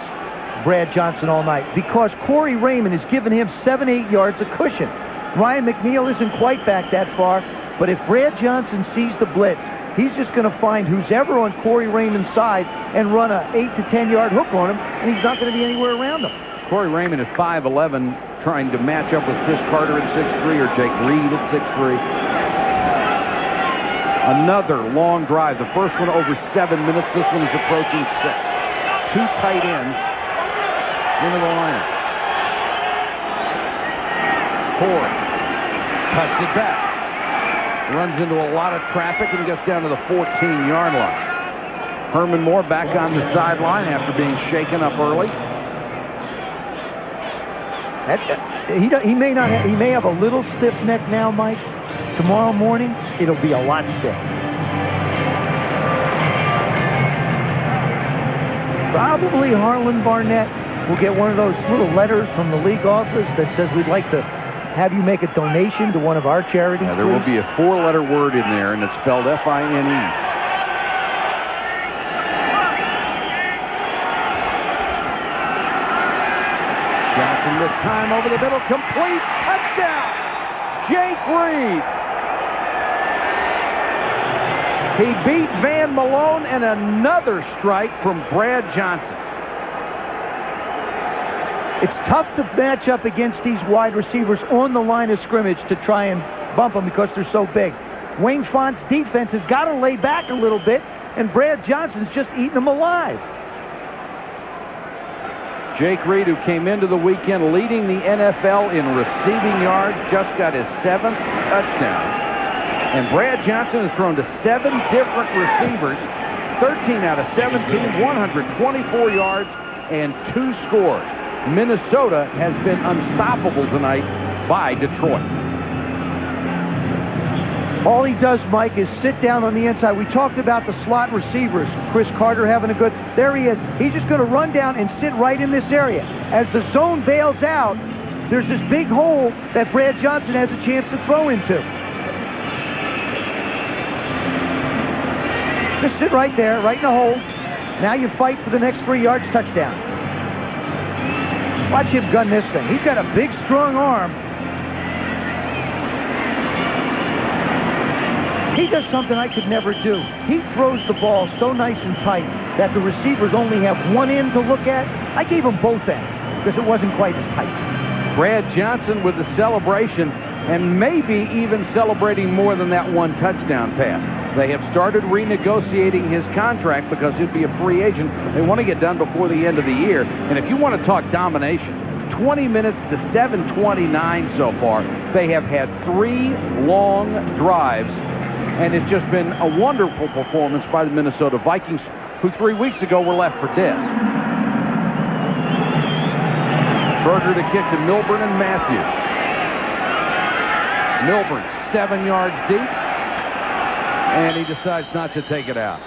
Brad Johnson all night, because Corey Raymond has given him 7-8 yards of cushion. Ryan McNeil isn't quite back that far, but if Brad Johnson sees the blitz, he's just going to find who's ever on Corey Raymond's side and run a 8 to 10 yard hook on him, and he's not going to be anywhere around him. Corey Raymond is 5'11", trying to match up with Chris Carter at 6'3" or Jake Reed at 6'3". Another long drive. The first one over 7 minutes. This one is approaching 6. 2 tight ends into the lineup. Ford cuts it back. Runs into a lot of traffic and gets down to the 14-yard line. Herman Moore back on the sideline after being shaken up early. He may have a little stiff neck now, Mike. Tomorrow morning, it'll be a lot stiff. Probably Harlan Barnett will get one of those little letters from the league office that says we'd like to have you make a donation to one of our charities. Yeah, there will be a 4-letter word in there, and it's spelled F-I-N-E. Johnson with time over the middle, complete, touchdown! Jake Reed. He beat Van Malone, and another strike from Brad Johnson. It's tough to match up against these wide receivers on the line of scrimmage to try and bump them because they're so big. Wayne Font's defense has got to lay back a little bit, and Brad Johnson's just eating them alive. Jake Reed, who came into the weekend leading the NFL in receiving yards, just got his 7th touchdown. And Brad Johnson has thrown to 7 different receivers, 13 out of 17, 124 yards, and 2 scores. Minnesota has been unstoppable tonight by Detroit. All he does, Mike, is sit down on the inside. We talked about the slot receivers. Chris Carter having a good... There he is. He's just going to run down and sit right in this area. As the zone bails out, there's this big hole that Brad Johnson has a chance to throw into. Just sit right there, right in the hole. Now you fight for the next 3 yards, touchdown. Watch him gun this thing. He's got a big, strong arm. He does something I could never do. He throws the ball so nice and tight that the receivers only have one end to look at. I gave him both ends because it wasn't quite as tight. Brad Johnson with the celebration, and maybe even celebrating more than that 1 touchdown pass. They have started renegotiating his contract because he'd be a free agent. They want to get done before the end of the year. And if you want to talk domination, 20 minutes to 7:29 so far. They have had 3 long drives, and it's just been a wonderful performance by the Minnesota Vikings, who 3 weeks ago were left for dead. Berger to kick to Milburn and Matthews. Milburn 7 yards deep, and he decides not to take it out.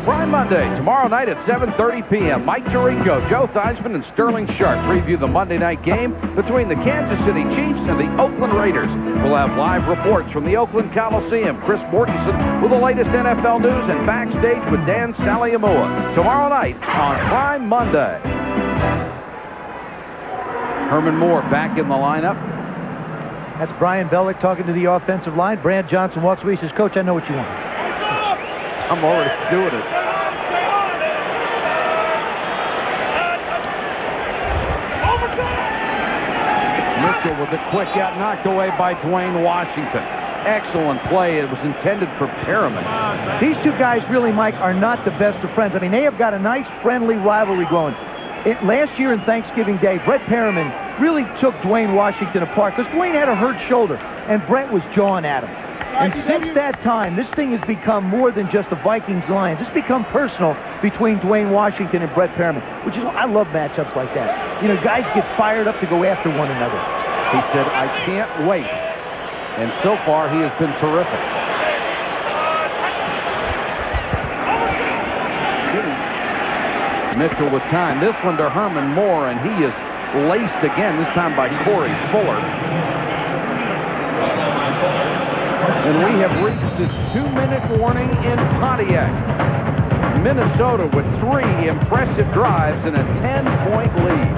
Prime Monday, tomorrow night at 7:30 p.m. Mike Tirico, Joe Theismann, and Sterling Sharp preview the Monday night game between the Kansas City Chiefs and the Oakland Raiders. We'll have live reports from the Oakland Coliseum. Chris Mortensen with the latest NFL news, and backstage with Dan Saliamua. Tomorrow night on Prime Monday. Herman Moore back in the lineup. That's Brian Bellick talking to the offensive line. Brad Johnson walks away, he says, Coach, I know what you want. I'm already doing it. Mitchell with the quick out, knocked away by Dwayne Washington. Excellent play. It was intended for Perriman. These two guys really, Mike, are not the best of friends. I mean, they have got a nice friendly rivalry going. Last year in Thanksgiving Day, Brett Perriman really took Dwayne Washington apart because Dwayne had a hurt shoulder and Brett was jawing at him. And since that time, this thing has become more than just the Vikings Lions. It's become personal between Dwayne Washington and Brett Perriman, which is, I love matchups like that. You know, guys get fired up to go after one another. He said, I can't wait. And so far, he has been terrific. Mitchell with time. This one to Herman Moore, and he is laced again, this time by Corey Fuller. And we have reached the 2-minute warning in Pontiac. Minnesota with 3 impressive drives and a 10-point lead.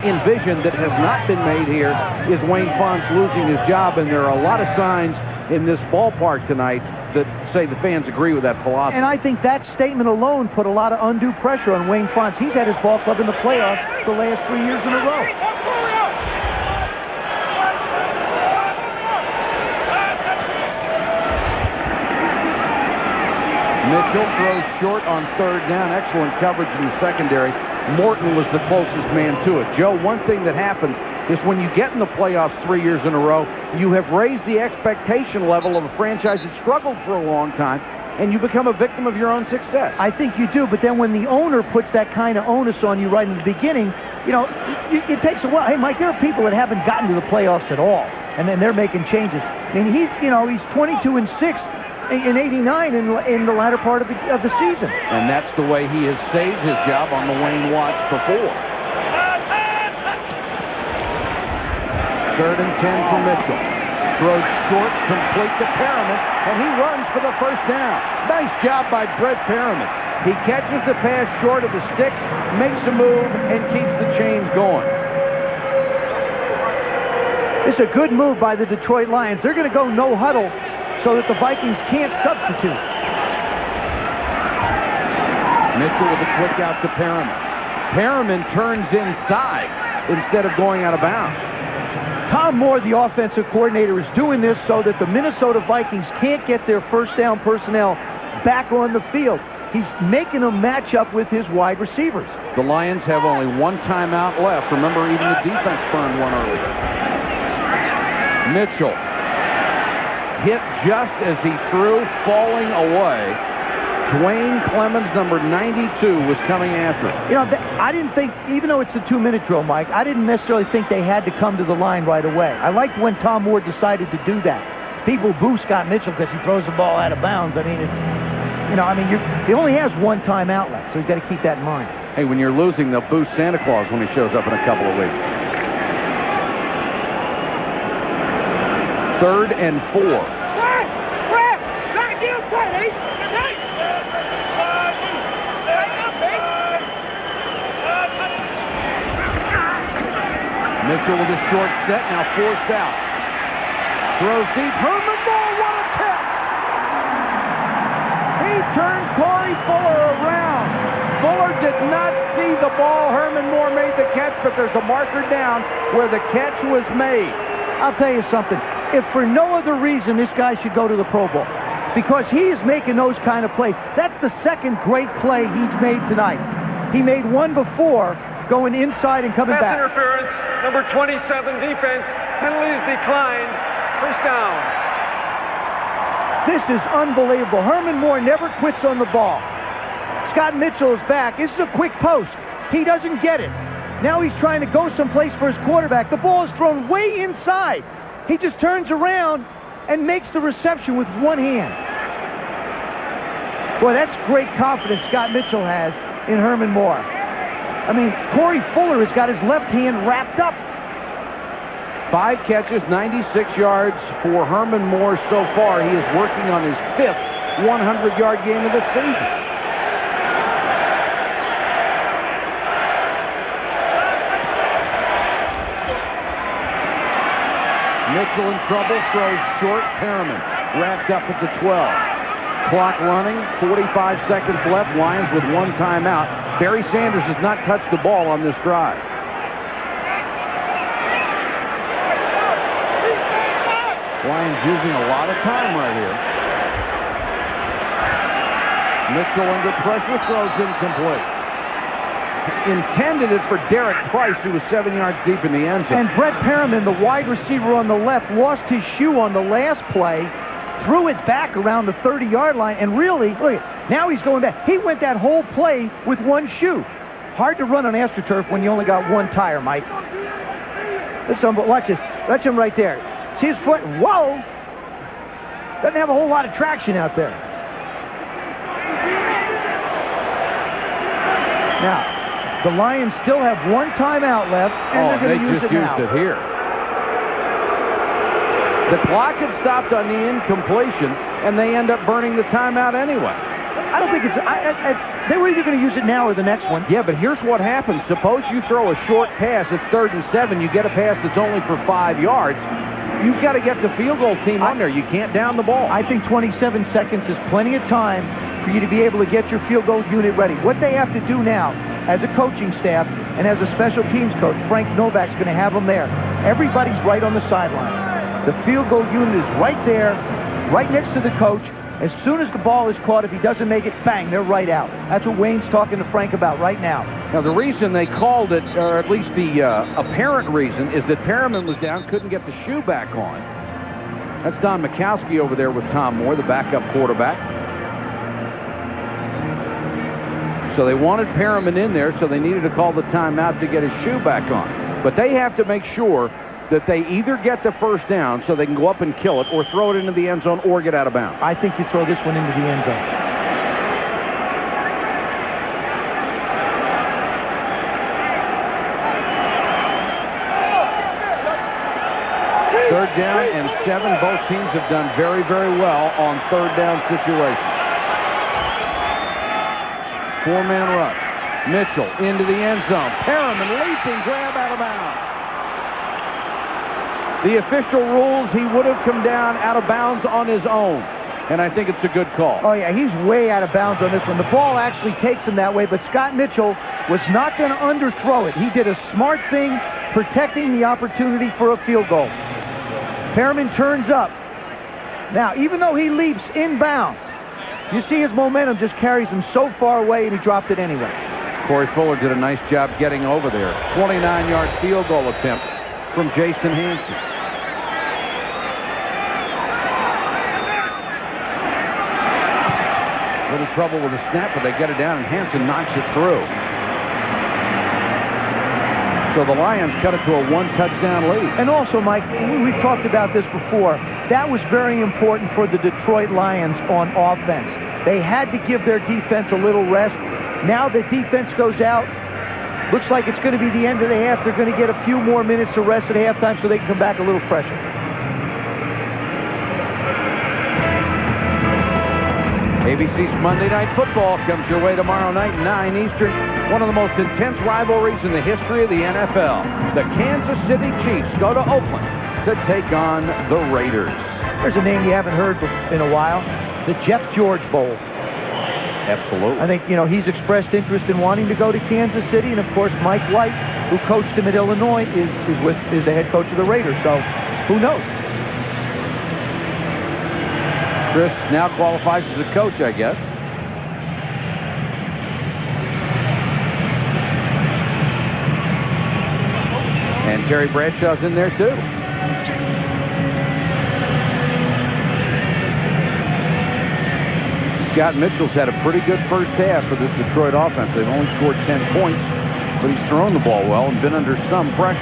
Envision that has not been made here is Wayne Fonts losing his job, and there are a lot of signs in this ballpark tonight that say the fans agree with that philosophy. And I think that statement alone put a lot of undue pressure on Wayne Fonts. He's had his ball club in the playoffs the last 3 years in a row. Mitchell throws short on third down. Excellent coverage in the secondary. Morton was the closest man to it. Joe, one thing that happens is when you get in the playoffs 3 years in a row, you have raised the expectation level of a franchise that struggled for a long time, and you become a victim of your own success. I think you do, but then when the owner puts that kind of onus on you right in the beginning, you know, it takes a while. Hey, Mike, there are people that haven't gotten to the playoffs at all, and then they're making changes. I mean, he's 22-6 in '89 in the latter part of the season. And that's the way he has saved his job on the Wayne Watts before. 3rd and 10 for Mitchell. Throws short, complete to Perriman, and he runs for the first down. Nice job by Brett Perriman. He catches the pass short of the sticks, makes a move, and keeps the chains going. It's a good move by the Detroit Lions. They're going to go no huddle so that the Vikings can't substitute. Mitchell with a quick out to Perriman. Perriman turns inside instead of going out of bounds. Tom Moore, the offensive coordinator, is doing this so that the Minnesota Vikings can't get their first down personnel back on the field. He's making them match up with his wide receivers. The Lions have only one timeout left. Remember, even the defense burned one early. Mitchell hit just as he threw, falling away. Dwayne Clemens, number 92, was coming after him. You know, I didn't think, even though it's a 2-minute drill, Mike, I didn't necessarily think they had to come to the line right away. I liked when Tom Moore decided to do that. People boo Scott Mitchell because he throws the ball out of bounds. I mean, it's, you know, I mean, he only has one timeout left, so he's got to keep that in mind. Hey, when you're losing, they'll boo Santa Claus when he shows up in a couple of weeks. 3rd and 4. Mitchell with a short set, now forced out. Throws deep. Herman Moore, what a catch! He turned Corey Fuller around. Fuller did not see the ball. Herman Moore made the catch, but there's a marker down where the catch was made. I'll tell you something. If for no other reason, this guy should go to the Pro Bowl. Because he is making those kind of plays. That's the second great play he's made tonight. He made one before, going inside and coming back. Pass interference, number 27 defense. Penalties declined. First down. This is unbelievable. Herman Moore never quits on the ball. Scott Mitchell is back. This is a quick post. He doesn't get it. Now he's trying to go someplace for his quarterback. The ball is thrown way inside. He just turns around and makes the reception with one hand. Boy, that's great confidence Scott Mitchell has in Herman Moore. I mean, Corey Fuller has got his left hand wrapped up. 5 catches, 96 yards for Herman Moore so far. He is working on his 5th 100-yard game of the season. Mitchell in trouble, throws short. Perriman wrapped up at the 12. Clock running, 45 seconds left. Lions with one timeout. Barry Sanders has not touched the ball on this drive. Lions using a lot of time right here. Mitchell under pressure, throws incomplete. Intended it for Derek Price, who was 7 yards deep in the end zone. And Brett Perriman, the wide receiver on the left, lost his shoe on the last play, threw it back around the 30-yard line, and really, look, now he's going back. He went that whole play with one shoe. Hard to run on AstroTurf when you only got one tire, Mike. Listen, but watch this. Watch him right there. See his foot? Whoa! Doesn't have a whole lot of traction out there. Now, the Lions still have one timeout left, and they're going to use it now. They just used it here. The clock had stopped on the incompletion, and they end up burning the timeout anyway. I don't think it's... they were either going to use it now or the next one. Yeah, but here's what happens. Suppose you throw a short pass. It's 3rd and 7. You get a pass that's only for 5 yards. You've got to get the field goal team on there. You can't down the ball. I think 27 seconds is plenty of time for you to be able to get your field goal unit ready. What they have to do now, as a coaching staff and as a special teams coach, Frank Novak's going to have them there. Everybody's right on the sidelines. The field goal unit is right there, right next to the coach. As soon as the ball is caught, if he doesn't make it, bang, they're right out. That's what Wayne's talking to Frank about right now. Now, the reason they called it, or at least the apparent reason, is that Perriman was down, couldn't get the shoe back on. That's Don Mikowski over there with Tom Moore, the backup quarterback. So they wanted Perriman in there, so they needed to call the timeout to get his shoe back on. But they have to make sure that they either get the first down so they can go up and kill it, or throw it into the end zone, or get out of bounds. I think you throw this one into the end zone. Third down and 7. Both teams have done very, very well on third down situations. 4-man rush. Mitchell into the end zone. Perriman leaping, grab out of bounds. The official rules he would have come down out of bounds on his own. And I think it's a good call. Oh, yeah, he's way out of bounds on this one. The ball actually takes him that way, but Scott Mitchell was not going to underthrow it. He did a smart thing, protecting the opportunity for a field goal. Perriman turns up. Now, even though he leaps inbounds, you see his momentum just carries him so far away, and he dropped it anyway. Corey Fuller did a nice job getting over there. 29-yard field goal attempt from Jason Hansen. Little trouble with the snap, but they get it down, and Hansen knocks it through. So the Lions cut it to a 1-touchdown lead. And also, Mike, we talked about this before. That was very important for the Detroit Lions on offense. They had to give their defense a little rest. Now the defense goes out. Looks like it's going to be the end of the half. They're going to get a few more minutes to rest at halftime so they can come back a little fresher. ABC's Monday Night Football comes your way tomorrow night, 9 Eastern. One of the most intense rivalries in the history of the NFL. The Kansas City Chiefs go to Oakland to take on the Raiders. There's a name you haven't heard in a while. The Jeff George Bowl. Absolutely. I think, he's expressed interest in wanting to go to Kansas City. And, of course, Mike White, who coached him at Illinois, is the head coach of the Raiders. So, who knows? Chris now qualifies as a coach, I guess. And Terry Bradshaw's in there, too. Scott Mitchell's had a pretty good first half for this Detroit offense. They've only scored 10 points, but he's thrown the ball well and been under some pressure.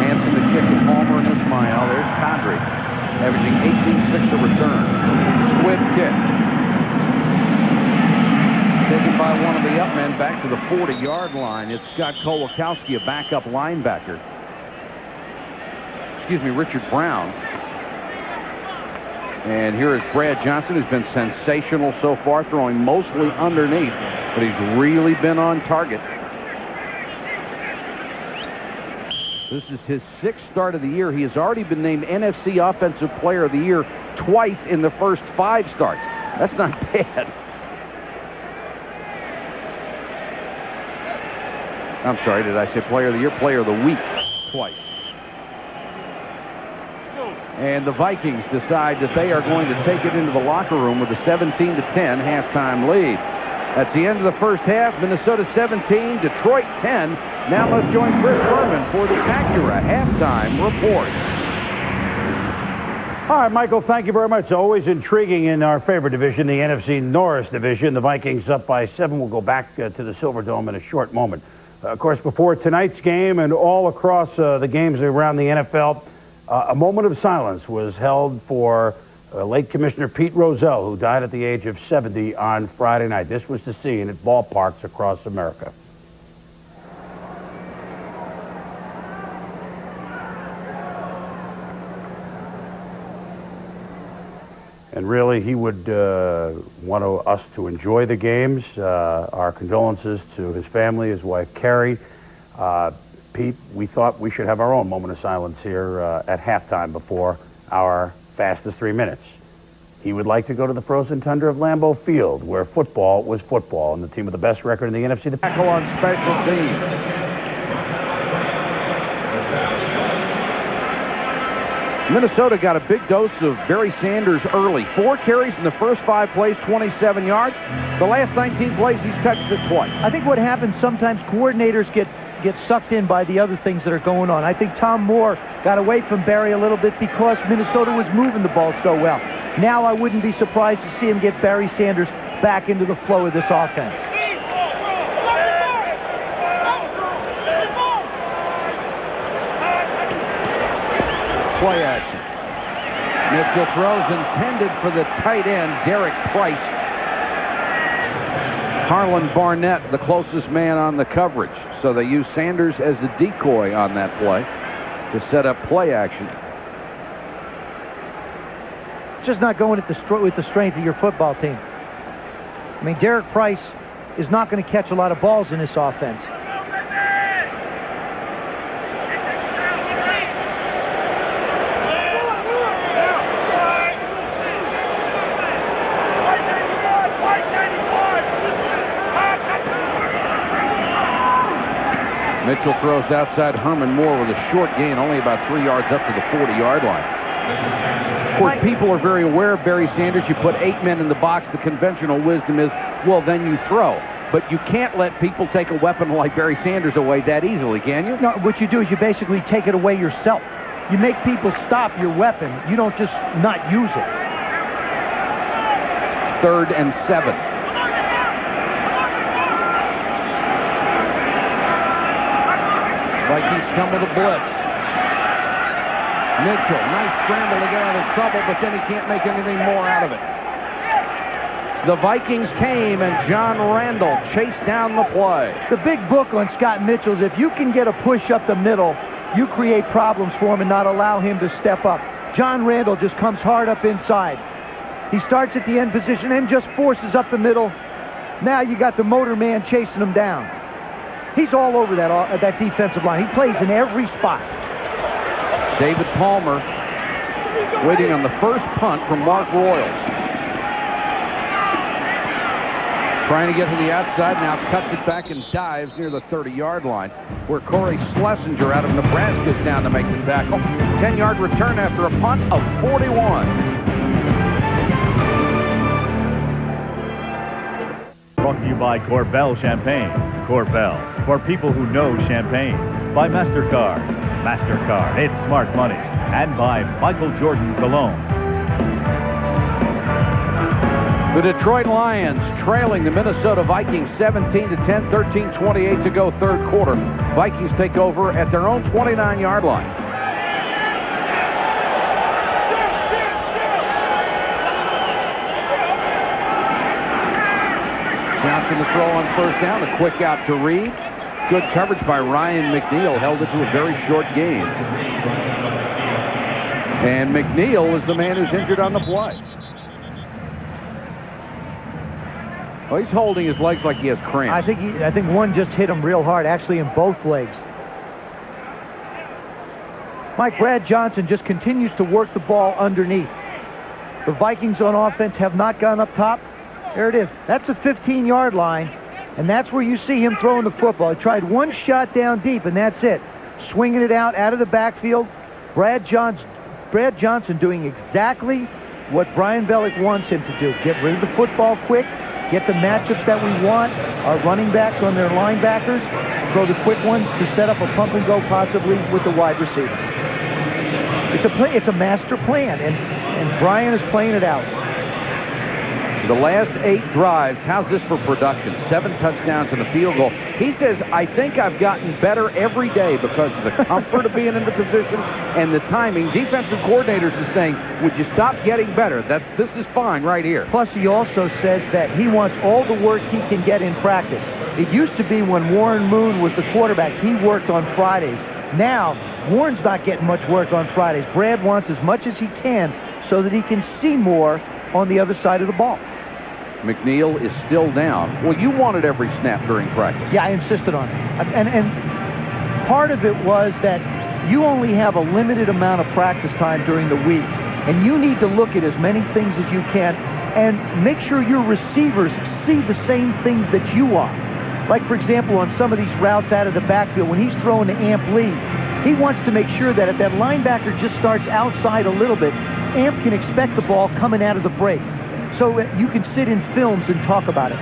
Hansen to kick to Palmer and Ismail. There's Condry, averaging 18-6 a return. Squib kick. Taken by one of the up men back to the 40-yard line. It's Scott Kowalkowski, a backup linebacker. Excuse me, Richard Brown. And here is Brad Johnson, who's been sensational so far, throwing mostly underneath, but he's really been on target. This is his 6th start of the year. He has already been named NFC Offensive Player of the Year twice in the first 5 starts. That's not bad. I'm sorry, did I say Player of the Year? Player of the Week twice. And the Vikings decide that they are going to take it into the locker room with a 17-10 halftime lead. That's the end of the first half. Minnesota 17, Detroit 10. Now let's join Chris Berman for the Acura halftime report. All right, Michael, thank you very much. Always intriguing in our favorite division, the NFC North division. The Vikings up by 7. We'll go back to the Silverdome in a short moment. Of course, before tonight's game and all across the games around the NFL, a moment of silence was held for late Commissioner Pete Rozelle, who died at the age of 70 on Friday night. This was the scene at ballparks across America. And really, he would want us to enjoy the games. Our condolences to his family, his wife, Carrie. Pete, we thought we should have our own moment of silence here at halftime before our fastest 3 minutes. He would like to go to the frozen tundra of Lambeau Field, where football was football, and the team with the best record in the NFC. The tackle on special teams. Minnesota got a big dose of Barry Sanders early. 4 carries in the first 5 plays, 27 yards. The last 19 plays, he's touched it twice. I think what happens sometimes, coordinators get sucked in by the other things that are going on. I think Tom Moore got away from Barry a little bit because Minnesota was moving the ball so well. Now I wouldn't be surprised to see him get Barry Sanders back into the flow of this offense. Play action. Mitchell throws intended for the tight end, Derek Price. Harlan Barnett, the closest man on the coverage. So they use Sanders as a decoy on that play to set up play action. It's just not going with the strength of your football team. I mean, Derek Price is not going to catch a lot of balls in this offense. Mitchell throws outside Herman Moore with a short gain, only about 3 yards up to the 40-yard line. Of course, people are very aware of Barry Sanders. You put 8 men in the box. The conventional wisdom is, well, then you throw. But you can't let people take a weapon like Barry Sanders away that easily, can you? No, what you do is you basically take it away yourself. You make people stop your weapon. You don't just not use it. 3rd and 7. Vikings come with a blitz. Mitchell, nice scramble to get out of trouble, but then he can't make anything more out of it. The Vikings came, and John Randall chased down the play. The big book on Scott Mitchell is if you can get a push up the middle, you create problems for him and not allow him to step up. John Randall just comes hard up inside. He starts at the end position and just forces up the middle. Now you got the motor man chasing him down. He's all over that defensive line. He plays in every spot. David Palmer waiting on the first punt from Mark Royals. Trying to get to the outside, now cuts it back and dives near the 30-yard line, where Corey Schlesinger out of Nebraska is down to make the tackle. 10-yard return after a punt of 41. Brought to you by Corbel Champagne. Corbel, for people who know champagne. By MasterCard. MasterCard, it's smart money. And by Michael Jordan Cologne. The Detroit Lions trailing the Minnesota Vikings 17-10, 13:28 to go, 3rd quarter. Vikings take over at their own 29-yard line. Johnson to throw on first down, a quick out to Reed. Good coverage by Ryan McNeil, held it to a very short gain. And McNeil is the man who's injured on the play. Well, he's holding his legs like he has cramps. I think one just hit him real hard, actually in both legs. Brad Johnson just continues to work the ball underneath. The Vikings on offense have not gone up top. There it is. That's a 15-yard line, and that's where you see him throwing the football. He tried one shot down deep, and that's it. Swinging it out of the backfield. Brad Johnson doing exactly what Brian Bellick wants him to do. Get rid of the football quick, get the matchups that we want, our running backs on their linebackers, throw the quick ones to set up a pump and go possibly with the wide receiver. It's a master plan, and Brian is playing it out. The last 8 drives, how's this for production? 7 touchdowns and a field goal. He says, I think I've gotten better every day because of the comfort of being in the position and the timing. Defensive coordinators are saying, would you stop getting better? This is fine right here. Plus, he also says that he wants all the work he can get in practice. It used to be when Warren Moon was the quarterback, he worked on Fridays. Now, Warren's not getting much work on Fridays. Brad wants as much as he can so that he can see more on the other side of the ball. McNeil is still down. Well, you wanted every snap during practice. Yeah, I insisted on it. And part of it was that you only have a limited amount of practice time during the week, and you need to look at as many things as you can and make sure your receivers see the same things that you are. Like, for example, on some of these routes out of the backfield, when he's throwing to Amp Lee, He wants to make sure that if that linebacker just starts outside a little bit, Amp can expect the ball coming out of the break. So you can sit in films and talk about it.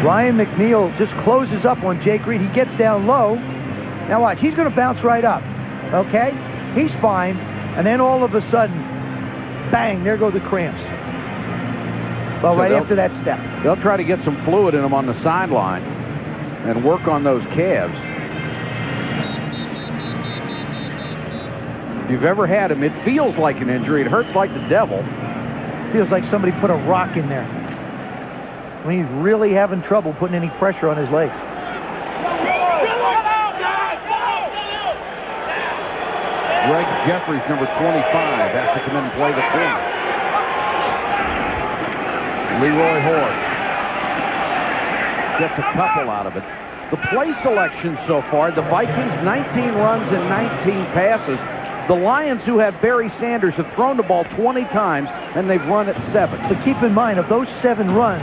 Ryan McNeil just closes up on Jake Reed. He gets down low. Now watch, he's going to bounce right up. Okay? He's fine. And then all of a sudden, bang, there go the cramps. Well, so right after that step. They'll try to get some fluid in him on the sideline and work on those calves. If you've ever had him, it feels like an injury. It hurts like the devil. Feels like somebody put a rock in there. I mean, he's really having trouble putting any pressure on his legs. Greg Jeffries, number 25, has to come in and play the corner. Leroy Horde gets a couple out of it. The play selection so far, the Vikings 19 runs and 19 passes. The Lions, who have Barry Sanders, have thrown the ball 20 times, and they've run it 7. But keep in mind, of those 7 runs,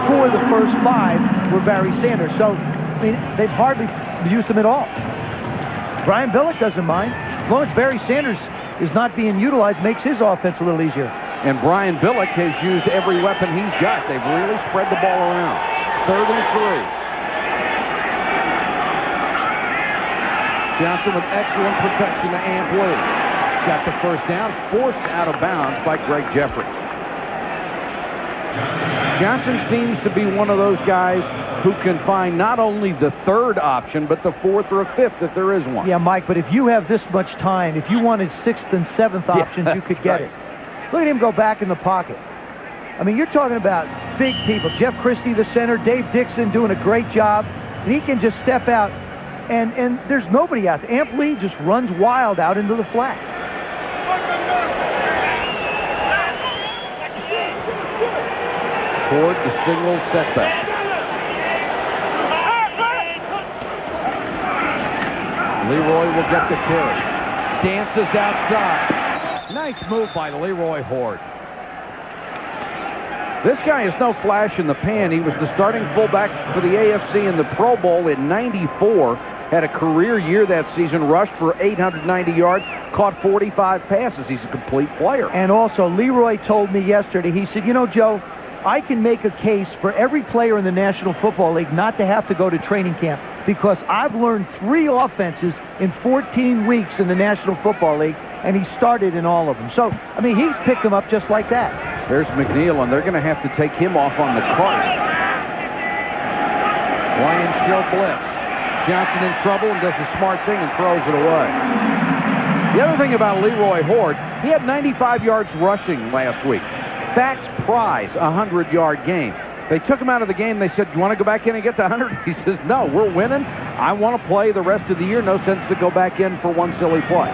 4 of the first 5 were Barry Sanders. So, I mean, they've hardly used them at all. Brian Billick doesn't mind. As long as Barry Sanders is not being utilized, makes his offense a little easier. And Brian Billick has used every weapon he's got. They've really spread the ball around. 3rd and 3. Johnson with excellent protection to Amp Lee. Got the first down, forced out of bounds by Greg Jeffries. Johnson seems to be one of those guys who can find not only the 3rd option, but the 4th or a 5th if there is one. Yeah, Mike, but if you have this much time, if you wanted 6th and 7th options, you could get it. Look at him go back in the pocket. I mean, you're talking about big people. Jeff Christie, the center, Dave Dixon doing a great job. And he can just step out, and there's nobody out there. Amp Lee just runs wild out into the flat. Toward the single setback. Leroy will get the carry. Dances outside. Nice move by Leroy Horde. This guy is no flash in the pan. He was the starting fullback for the AFC in the Pro Bowl in '94. Had a career year that season, rushed for 890 yards, caught 45 passes. He's a complete player. And also, Leroy told me yesterday, he said, you know, Joe, I can make a case for every player in the National Football League not to have to go to training camp because I've learned 3 offenses in 14 weeks in the National Football League, and he started in all of them. So, I mean, he's picked them up just like that. There's McNeil, and they're going to have to take him off on the cart. Lions show blitz. Johnson in trouble and does a smart thing and throws it away. The other thing about Leroy Horde, he had 95 yards rushing last week. Facts prize a 100-yard game. They took him out of the game. They said, you want to go back in and get the 100? He says, no, we're winning. I want to play the rest of the year. No sense to go back in for one silly play.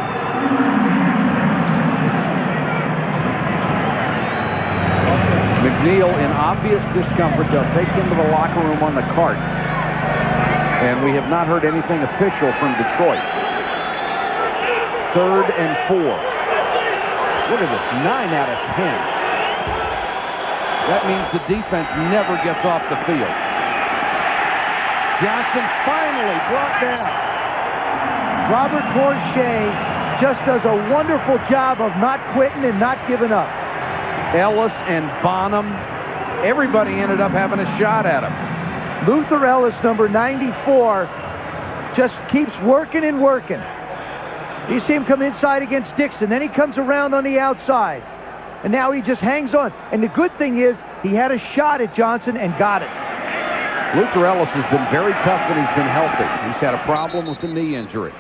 McNeil in obvious discomfort. They'll take him to the locker room on the cart. And we have not heard anything official from Detroit. 3rd and 4. Look at this, 9 out of 10. That means the defense never gets off the field. Johnson finally brought down. Robert Bourget just does a wonderful job of not quitting and not giving up. Ellis and Bonham, everybody ended up having a shot at him. Luther Ellis, number 94, just keeps working and working. You see him come inside against Dixon. Then he comes around on the outside. And now he just hangs on. And the good thing is he had a shot at Johnson and got it. Luther Ellis has been very tough when he's been healthy. He's had a problem with the knee injury.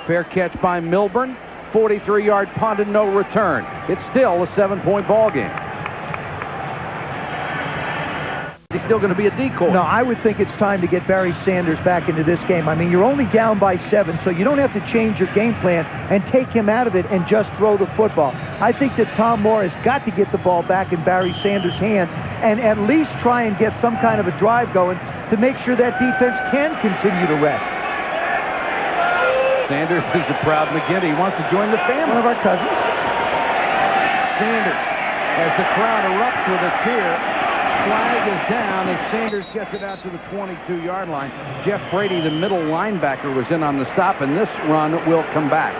Fair catch by Milburn. 43-yard punt and no return. It's still a 7-point ball game. He's still going to be a decoy. No, I would think it's time to get Barry Sanders back into this game. I mean, you're only down by 7, so you don't have to change your game plan and take him out of it and just throw the football. I think that Tom Moore has got to get the ball back in Barry Sanders' hands and at least try and get some kind of a drive going to make sure that defense can continue to rest. Sanders is a proud McGinty. He wants to join the family. One of our cousins. Sanders, as the crowd erupts with a cheer, Flag is down as Sanders gets it out to the 22-yard line. Jeff Brady, the middle linebacker, was in on the stop, and this run will come back.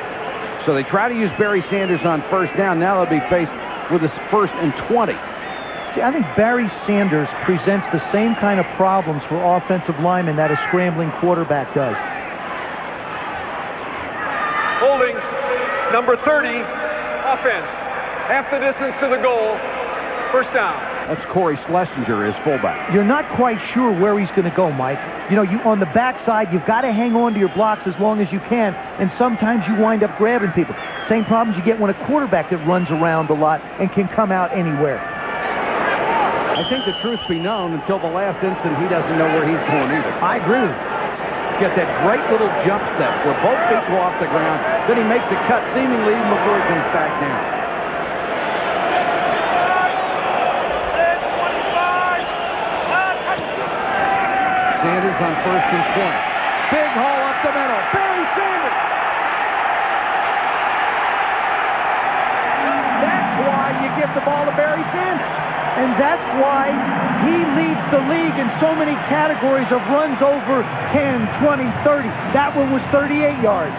So they try to use Barry Sanders on first down. Now they'll be faced with this 1st and 20. See, I think Barry Sanders presents the same kind of problems for offensive linemen that a scrambling quarterback does. Holding, number 30, offense. Half the distance to the goal, first down. That's Corey Schlesinger, his fullback. You're not quite sure where he's going to go, Mike. You know, you on the backside, you've got to hang on to your blocks as long as you can, and sometimes you wind up grabbing people. Same problems you get when a quarterback that runs around a lot and can come out anywhere. I think the truth be known, until the last instant, he doesn't know where he's going either. I agree. Get that great little jump step where both feet go off the ground. Then he makes a cut seemingly even before he comes back down. Sanders on 1st and 20. Big haul up the middle. Barry Sanders. That's why you give the ball to Barry Sanders. And that's why he leads the league in so many categories of runs over 10, 20, 30. That one was 38 yards.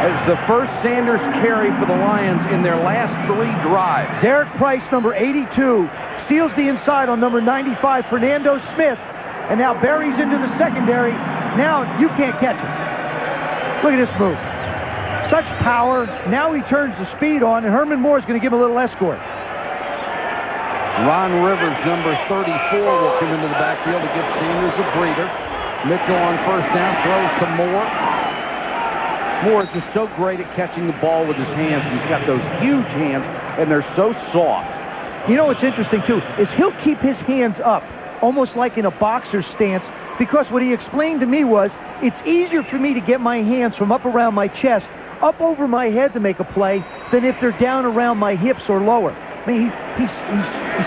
As the first Sanders carry for the Lions in their last 3 drives. Derek Price, number 82, seals the inside on number 95, Fernando Smith. And now Barry's into the secondary. Now you can't catch him. Look at this move. Such power. Now he turns the speed on, and Herman Moore's going to give him a little escort. Ron Rivers, number 34, will come into the backfield to give Sanders a breather. Mitchell on first down, throws to Moore. Moore is just so great at catching the ball with his hands. He's got those huge hands, and they're so soft. You know what's interesting, too, is he'll keep his hands up, almost like in a boxer's stance, because what he explained to me was, it's easier for me to get my hands from up around my chest up over my head to make a play than if they're down around my hips or lower. I mean, he's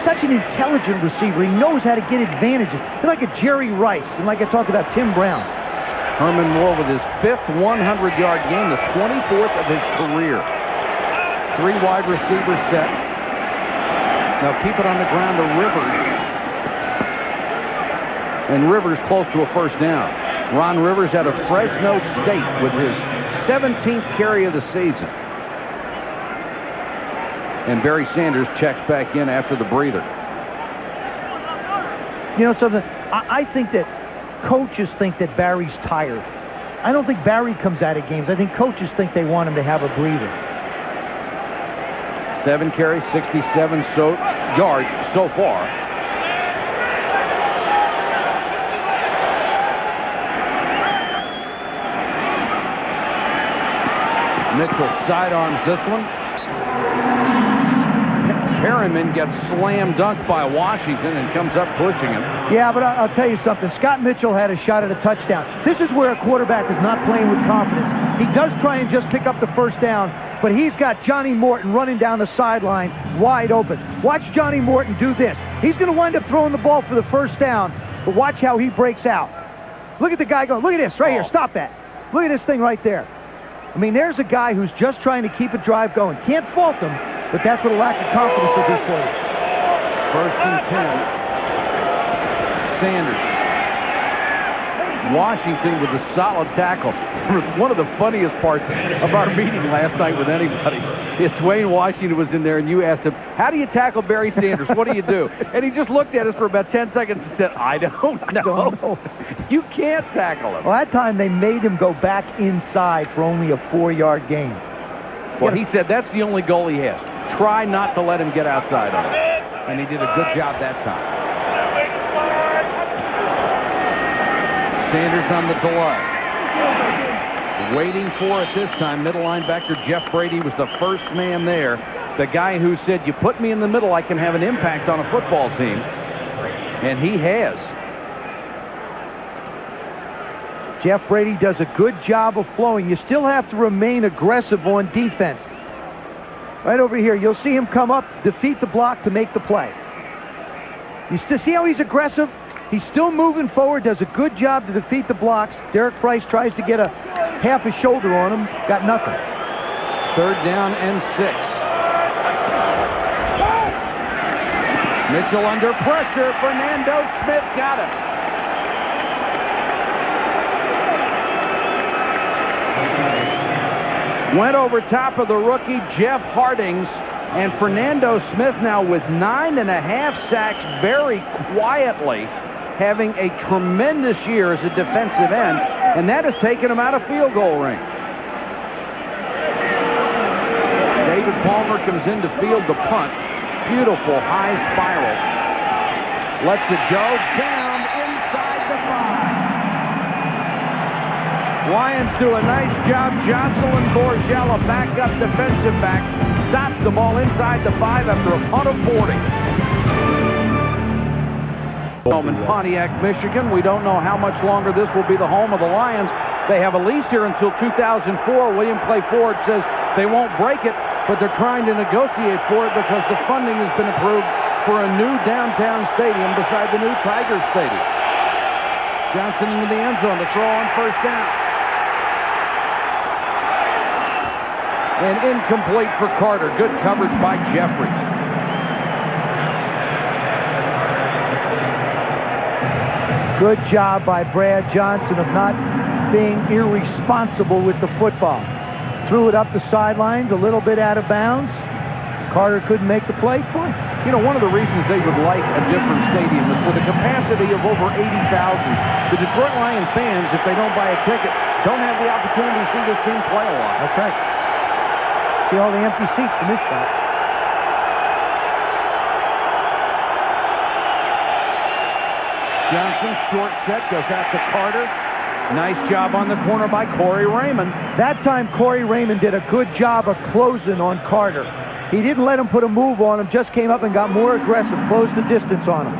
such an intelligent receiver. He knows how to get advantages. He's like a Jerry Rice, and like I talked about Tim Brown. Herman Moore with his 5th 100-yard game, the 24th of his career. 3 wide receivers set. Now keep it on the ground to Rivers. And Rivers close to a first down. Ron Rivers out of Fresno State with his 17th carry of the season. And Barry Sanders checks back in after the breather. You know something? I think that coaches think that Barry's tired. I don't think Barry comes out of games. I think coaches think they want him to have a breather. 7 carries, 67 yards so far. Mitchell sidearms this one. Perryman gets slam dunked by Washington and comes up pushing him. Yeah, but I'll tell you something. Scott Mitchell had a shot at a touchdown. This is where a quarterback is not playing with confidence. He does try and just pick up the first down, but he's got Johnny Morton running down the sideline wide open. Watch Johnny Morton do this. He's going to wind up throwing the ball for the first down, but watch how he breaks out. Look at the guy going. Look at this right here. Stop that. Look at this thing right there. I mean, there's a guy who's just trying to keep a drive going. Can't fault him, but that's what a lack of confidence will do for you. 1st and 10. Sanders. Washington with a solid tackle. One of the funniest parts of our meeting last night with anybody is Dwayne Washington was in there, and you asked him, how do you tackle Barry Sanders? What do you do? And he just looked at us for about 10 seconds and said, I don't know. You can't tackle him. Well, that time they made him go back inside for only a 4-yard gain. Well, he said that's the only goal he has. Try not to let him get outside of it. And he did a good job that time. Sanders on the delay. Waiting for it this time. Middle linebacker Jeff Brady was the first man there. The guy who said, you put me in the middle, I can have an impact on a football team. And he has. Jeff Brady does a good job of flowing. You still have to remain aggressive on defense. Right over here, you'll see him come up, defeat the block to make the play. You still see how he's aggressive? He's still moving forward, does a good job to defeat the blocks. Derek Price tries to get a half a shoulder on him. Got nothing. 3rd down and 6. Mitchell under pressure. Fernando Smith got him. Went over top of the rookie Jeff Hardings, and Fernando Smith now with 9.5 sacks very quietly, having a tremendous year as a defensive end, and that has taken him out of field goal range. David Palmer comes into field to punt. Beautiful high spiral. Lets it go down inside the 5. Lions do a nice job. Jocelyn Borgella, backup defensive back, stops the ball inside the 5 after a punt of 40. Home in Pontiac, Michigan. We don't know how much longer this will be the home of the Lions. They have a lease here until 2004. William Clay Ford says they won't break it, but they're trying to negotiate for it because the funding has been approved for a new downtown stadium beside the new Tiger Stadium. Johnson into the end zone to throw on first down. And incomplete for Carter. Good coverage by Jeffries. Good job by Brad Johnson of not being irresponsible with the football. Threw it up the sidelines, a little bit out of bounds. Carter couldn't make the play for him. You know, one of the reasons they would like a different stadium is with a capacity of over 80,000. The Detroit Lion fans, if they don't buy a ticket, don't have the opportunity to see this team play a lot. That's right. See all the empty seats in this shot. Johnson, short set, goes out to Carter. Nice job on the corner by Corey Raymond. That time, Corey Raymond did a good job of closing on Carter. He didn't let him put a move on him, just came up and got more aggressive, closed the distance on him.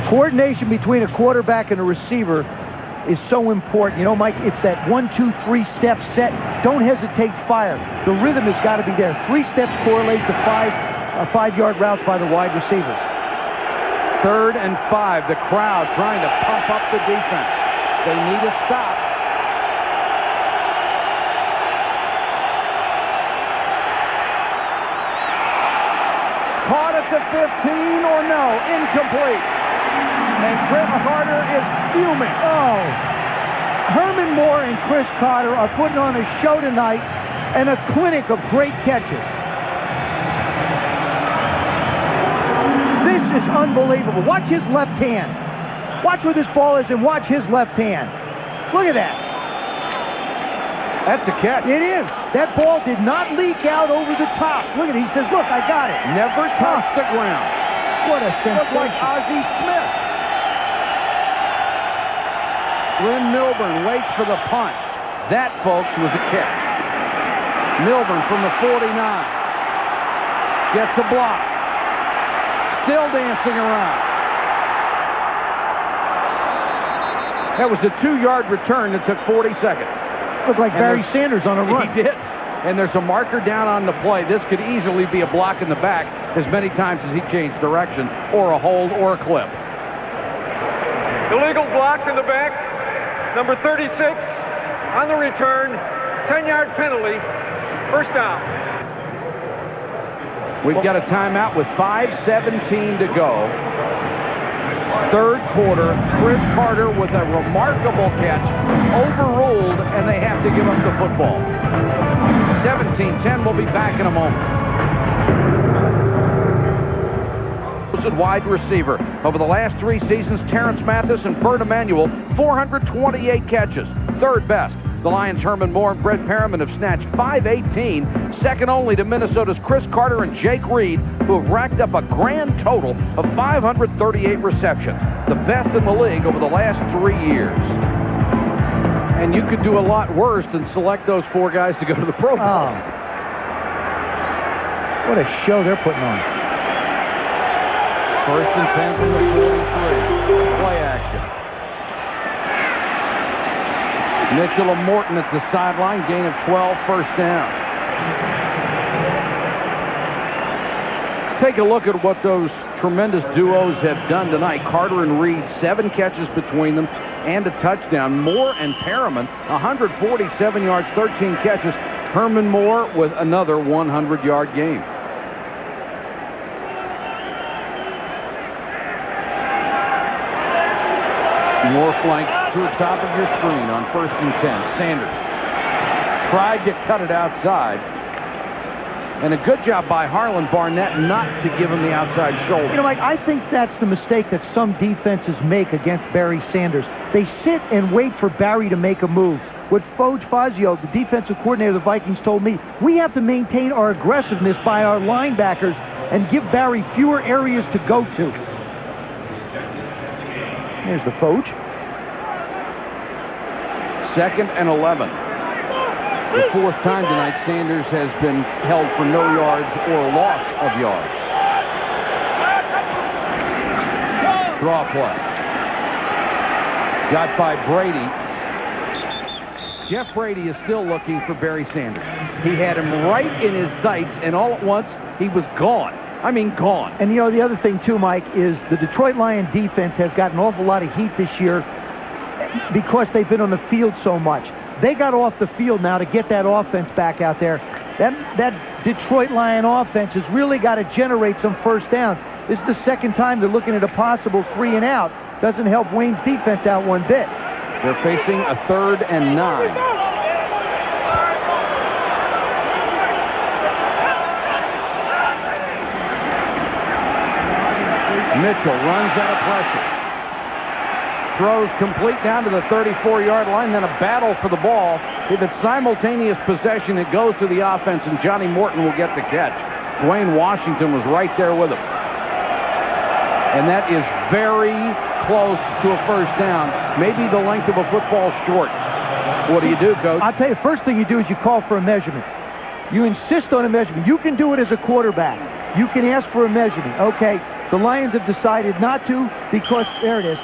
Coordination between a quarterback and a receiver is so important. You know, Mike, it's that 1-2-3 step set. Don't hesitate, fire. The rhythm has got to be there. 3 steps correlate to 5-yard routes by the wide receivers. 3rd and 5. The crowd trying to pump up the defense. They need a stop. Caught at the 15 or no? Incomplete. And Chris Carter is fuming. Oh, Herman Moore and Chris Carter are putting on a show tonight and a clinic of great catches. This is unbelievable. Watch his left hand. Watch where this ball is and watch his left hand. Look at that. That's a catch. It is. That ball did not leak out over the top. Look at it. He says, look, I got it. Never touched the ground. What a sensation. Looks like Ozzie Smith. Lynn Milburn waits for the punt. That, folks, was a catch. Milburn from the 49. Gets a block. Still dancing around. That was a 2-yard return that took 40 seconds. Looked like Barry Sanders on a run. He did. And there's a marker down on the play. This could easily be a block in the back as many times as he changed direction, or a hold, or a clip. Illegal block in the back. Number 36 on the return. 10-yard penalty. First down. We've got a timeout with 5:17 to go. 3rd quarter. Chris Carter with a remarkable catch. Overruled, and they have to give up the football. 17-10. We'll be back in a moment. Wide receiver. Over the last 3 seasons, Terrence Mathis and Bert Emanuel, 428 catches. 3rd best. The Lions' Herman Moore and Brett Perriman have snatched 518, second only to Minnesota's Chris Carter and Jake Reed, who have racked up a grand total of 538 receptions, the best in the league over the last 3 years. And you could do a lot worse than select those 4 guys to go to the Pro Bowl. Oh. What a show they're putting on. 1st and 10 from the 43. Play action. Mitchell and Morton at the sideline. Gain of 12, first down. Take a look at what those tremendous duos have done tonight. Carter and Reed, 7 catches between them and a touchdown. Moore and Perriman, 147 yards, 13 catches. Herman Moore with another 100-yard game. Moore flank to the top of your screen on 1st and 10. Sanders tried to cut it outside. And a good job by Harlan Barnett not to give him the outside shoulder. You know, Mike, I think that's the mistake that some defenses make against Barry Sanders. They sit and wait for Barry to make a move. What Foge Fazio, the defensive coordinator of the Vikings, told me, we have to maintain our aggressiveness by our linebackers and give Barry fewer areas to go to. There's the Foge. 2nd and 11. The 4th time tonight Sanders has been held for no yards or loss of yards. Draw play. Got by Brady. Jeff Brady is still looking for Barry Sanders. He had him right in his sights, and all at once, he was gone. I mean, gone. And, you know, the other thing, too, Mike, is the Detroit Lion defense has got an awful lot of heat this year because they've been on the field so much. They got off the field now to get that offense back out there. That Detroit Lion offense has really got to generate some first downs. This is the 2nd time they're looking at a possible 3 and out. Doesn't help Wayne's defense out one bit. They're facing a 3rd and 9. Mitchell runs out of pressure. Throws complete down to the 34-yard line, then a battle for the ball. If it's simultaneous possession, it goes to the offense, and Johnny Morton will get the catch. Dwayne Washington was right there with him. And that is very close to a first down. Maybe the length of a football short. What do you do, Coach? I'll tell you, first thing you do is you call for a measurement. You insist on a measurement. You can do it as a quarterback. You can ask for a measurement. Okay, the Lions have decided not to because, there it is.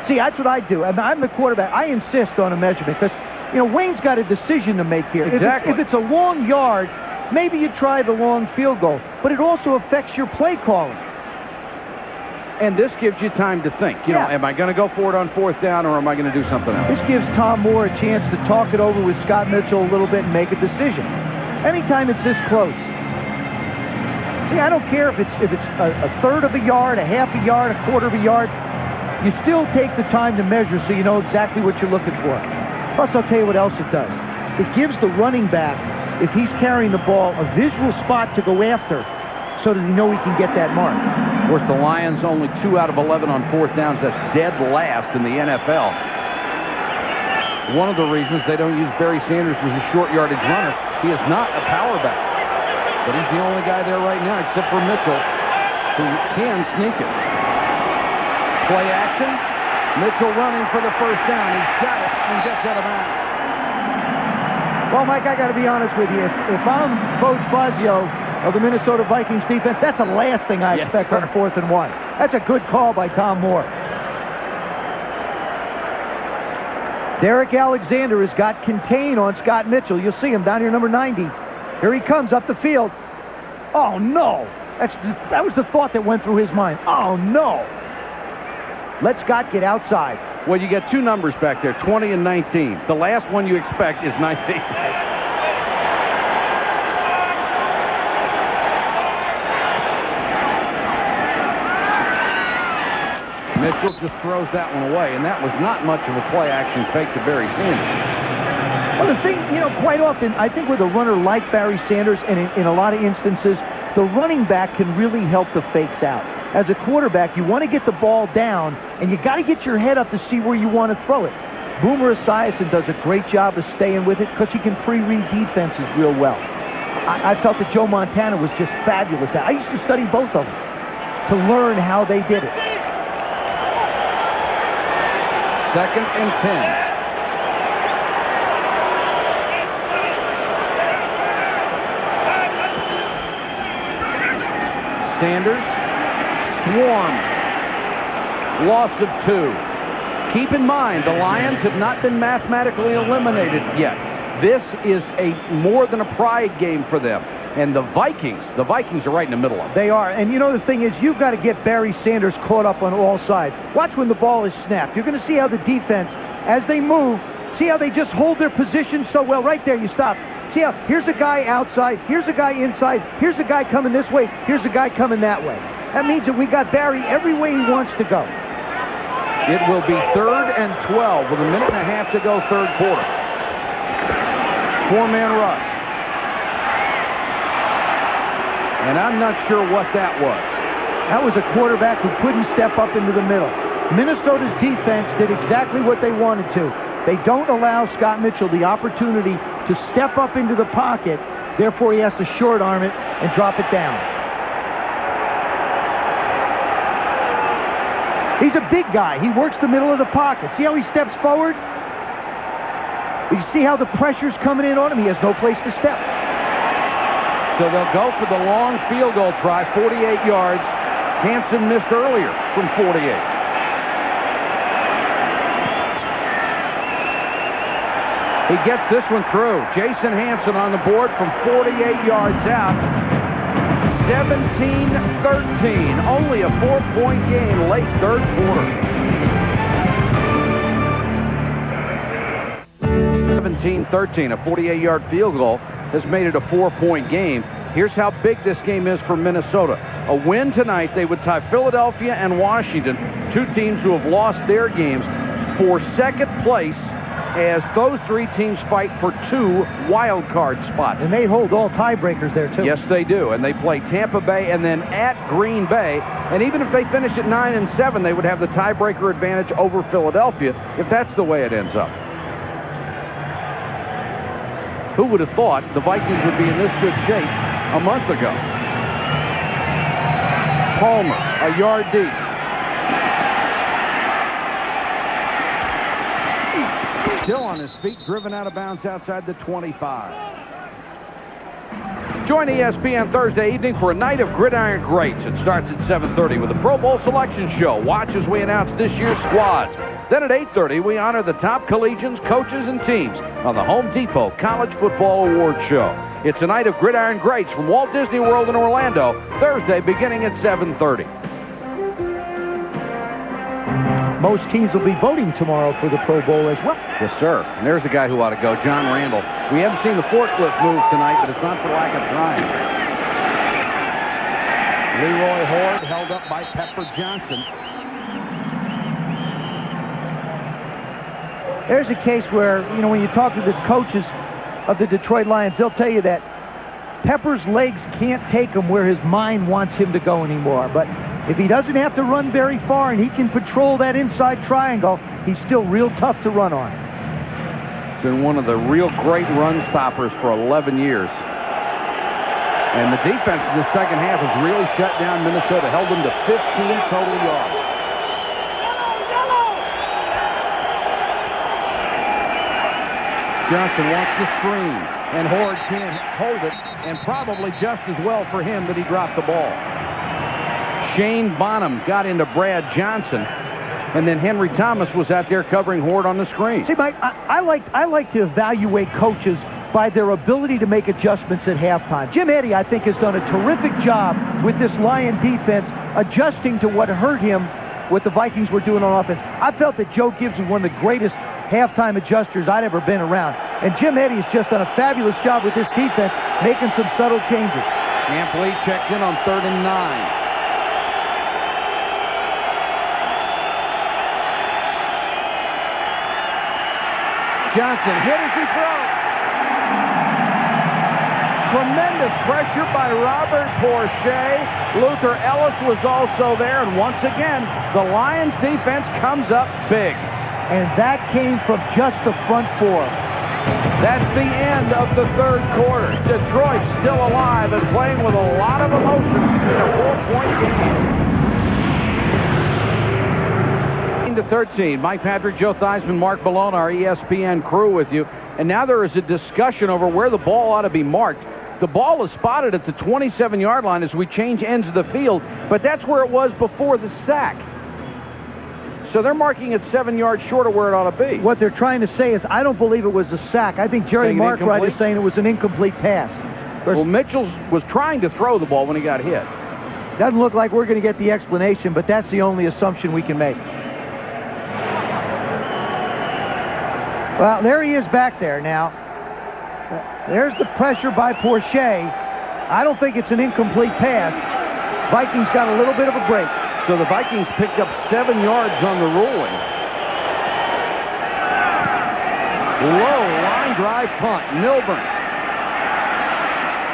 See, that's what I do. I'm the quarterback. I insist on a measurement because, you know, Wayne's got a decision to make here. Exactly. If it's a long yard, maybe you try the long field goal, but it also affects your play calling. And this gives you time to think. You know, am I going to go for it on 4th down, or am I going to do something else? This gives Tom Moore a chance to talk it over with Scott Mitchell a little bit and make a decision. Anytime it's this close. See, I don't care if it's a 1/3 of a yard, a 1/2 a yard, a 1/4 of a yard. You still take the time to measure so you know exactly what you're looking for. Plus, I'll tell you what else it does. It gives the running back, if he's carrying the ball, a visual spot to go after so that you know he can get that mark. Of course, the Lions only 2 out of 11 on 4th downs. That's dead last in the NFL. One of the reasons they don't use Barry Sanders as a short yardage runner, he is not a power back. But he's the only guy there right now, except for Mitchell, who can sneak it. Play action. Mitchell running for the first down. He's got it and gets out of bounds. Well, Mike, I got to be honest with you. If I'm Coach Fazio of the Minnesota Vikings defense, that's the last thing I expect on 4th and 1. That's a good call by Tom Moore. Derek Alexander has got contain on Scott Mitchell. You'll see him down here, number 90. Here he comes up the field. Oh, no. That was the thought that went through his mind. Oh, no. Let Scott get outside. Well, you get 2 numbers back there, 20 and 19. The last one you expect is 19. Mitchell just throws that one away, and that was not much of a play-action fake to Barry Sanders. Well, the thing, you know, quite often, I think with a runner like Barry Sanders, and in a lot of instances, the running back can really help the fakes out. As a quarterback, you want to get the ball down, and you got to get your head up to see where you want to throw it. Boomer Esiason does a great job of staying with it because he can pre-read defenses real well. I felt that Joe Montana was just fabulous. I used to study both of them to learn how they did it. 2nd and 10. Sanders. Swarm. Loss of 2. Keep in mind, the Lions have not been mathematically eliminated yet. This is more than a pride game for them. And the Vikings are right in the middle of it. They are. And you know, the thing is, you've got to get Barry Sanders caught up on all sides. Watch when the ball is snapped. You're going to see how the defense, as they move, See how they just hold their position so well? Right there, you stop. See how here's a guy outside, here's a guy inside, here's a guy coming this way, here's a guy coming that way. That means that we got Barry every way he wants to go. It will be 3rd and 12 with a minute and a half to go, third quarter. 4-man rush. And I'm not sure what that was. That was a quarterback who couldn't step up into the middle. Minnesota's defense did exactly what they wanted to. They don't allow Scott Mitchell the opportunity to step up into the pocket. Therefore, he has to short arm it and drop it down. He's a big guy. He works the middle of the pocket. See how he steps forward? You see how the pressure's coming in on him? He has no place to step. So they'll go for the long field goal try, 48 yards. Hansen missed earlier from 48. He gets this one through. Jason Hansen on the board from 48 yards out. 17-13. Only a 4-point game late third quarter. 17-13. A 48-yard field goal has made it a 4-point game. Here's how big this game is for Minnesota. A win tonight, they would tie Philadelphia and Washington, two teams who have lost their games, for second place, as those three teams fight for 2 wild card spots. And they hold all tiebreakers there, too. Yes, they do. And they play Tampa Bay and then at Green Bay. And even if they finish at 9-7, they would have the tiebreaker advantage over Philadelphia if that's the way it ends up. Who would have thought the Vikings would be in this good shape a month ago? Palmer, a yard deep. Still on his feet, driven out of bounds outside the 25. Join ESPN Thursday evening for a night of gridiron greats. It starts at 7:30 with the Pro Bowl Selection Show. Watch as we announce this year's squads. Then at 8:30, we honor the top collegians, coaches, and teams on the Home Depot College Football Awards Show. It's a night of gridiron greats from Walt Disney World in Orlando, Thursday beginning at 7:30. Most teams will be voting tomorrow for the Pro Bowl as well. Yes, sir. And there's a guy who ought to go, John Randall. We haven't seen the forklift move tonight, but it's not for lack of trying. Leroy Horde held up by Pepper Johnson. There's a case where, you know, when you talk to the coaches of the Detroit Lions, they'll tell you that Pepper's legs can't take him where his mind wants him to go anymore. But if he doesn't have to run very far and he can patrol that inside triangle, he's still real tough to run on. Been one of the real great run stoppers for 11 years. And the defense in the second half has really shut down Minnesota, held them to 15 total yards. Johnson wants the screen, and Horde can't hold it, and probably just as well for him that he dropped the ball. Shane Bonham got into Brad Johnson, and then Henry Thomas was out there covering Horde on the screen. See, Mike, I like to evaluate coaches by their ability to make adjustments at halftime. Jim Eddy, I think, has done a terrific job with this Lion defense, adjusting to what hurt him, what the Vikings were doing on offense. I felt that Joe Gibbs was one of the greatest halftime adjusters I'd ever been around. And Jim Eddy has just done a fabulous job with this defense, making some subtle changes. Camp Lee checks in on 3rd and 9. Johnson hit as he throws. Tremendous pressure by Robert Porcher. Luther Ellis was also there, and once again, the Lions defense comes up big. And that came from just the front four. That's the end of the third quarter. Detroit still alive and playing with a lot of emotion in a 4-point game. 13. Mike Patrick, Joe Theismann, Mark Malone, our ESPN crew with you. And now there is a discussion over where the ball ought to be marked. The ball is spotted at the 27-yard line as we change ends of the field, but that's where it was before the sack. So they're marking it 7 yards short of where it ought to be. What they're trying to say is, I don't believe it was a sack. I think Jerry Markwright is saying it was an incomplete pass. Well, Mitchell was trying to throw the ball when he got hit. Doesn't look like we're going to get the explanation, but that's the only assumption we can make. Well, there he is back there now. There's the pressure by Porcher. I don't think it's an incomplete pass. Vikings got a little bit of a break. So the Vikings picked up 7 yards on the ruling. Low line drive punt. Milburn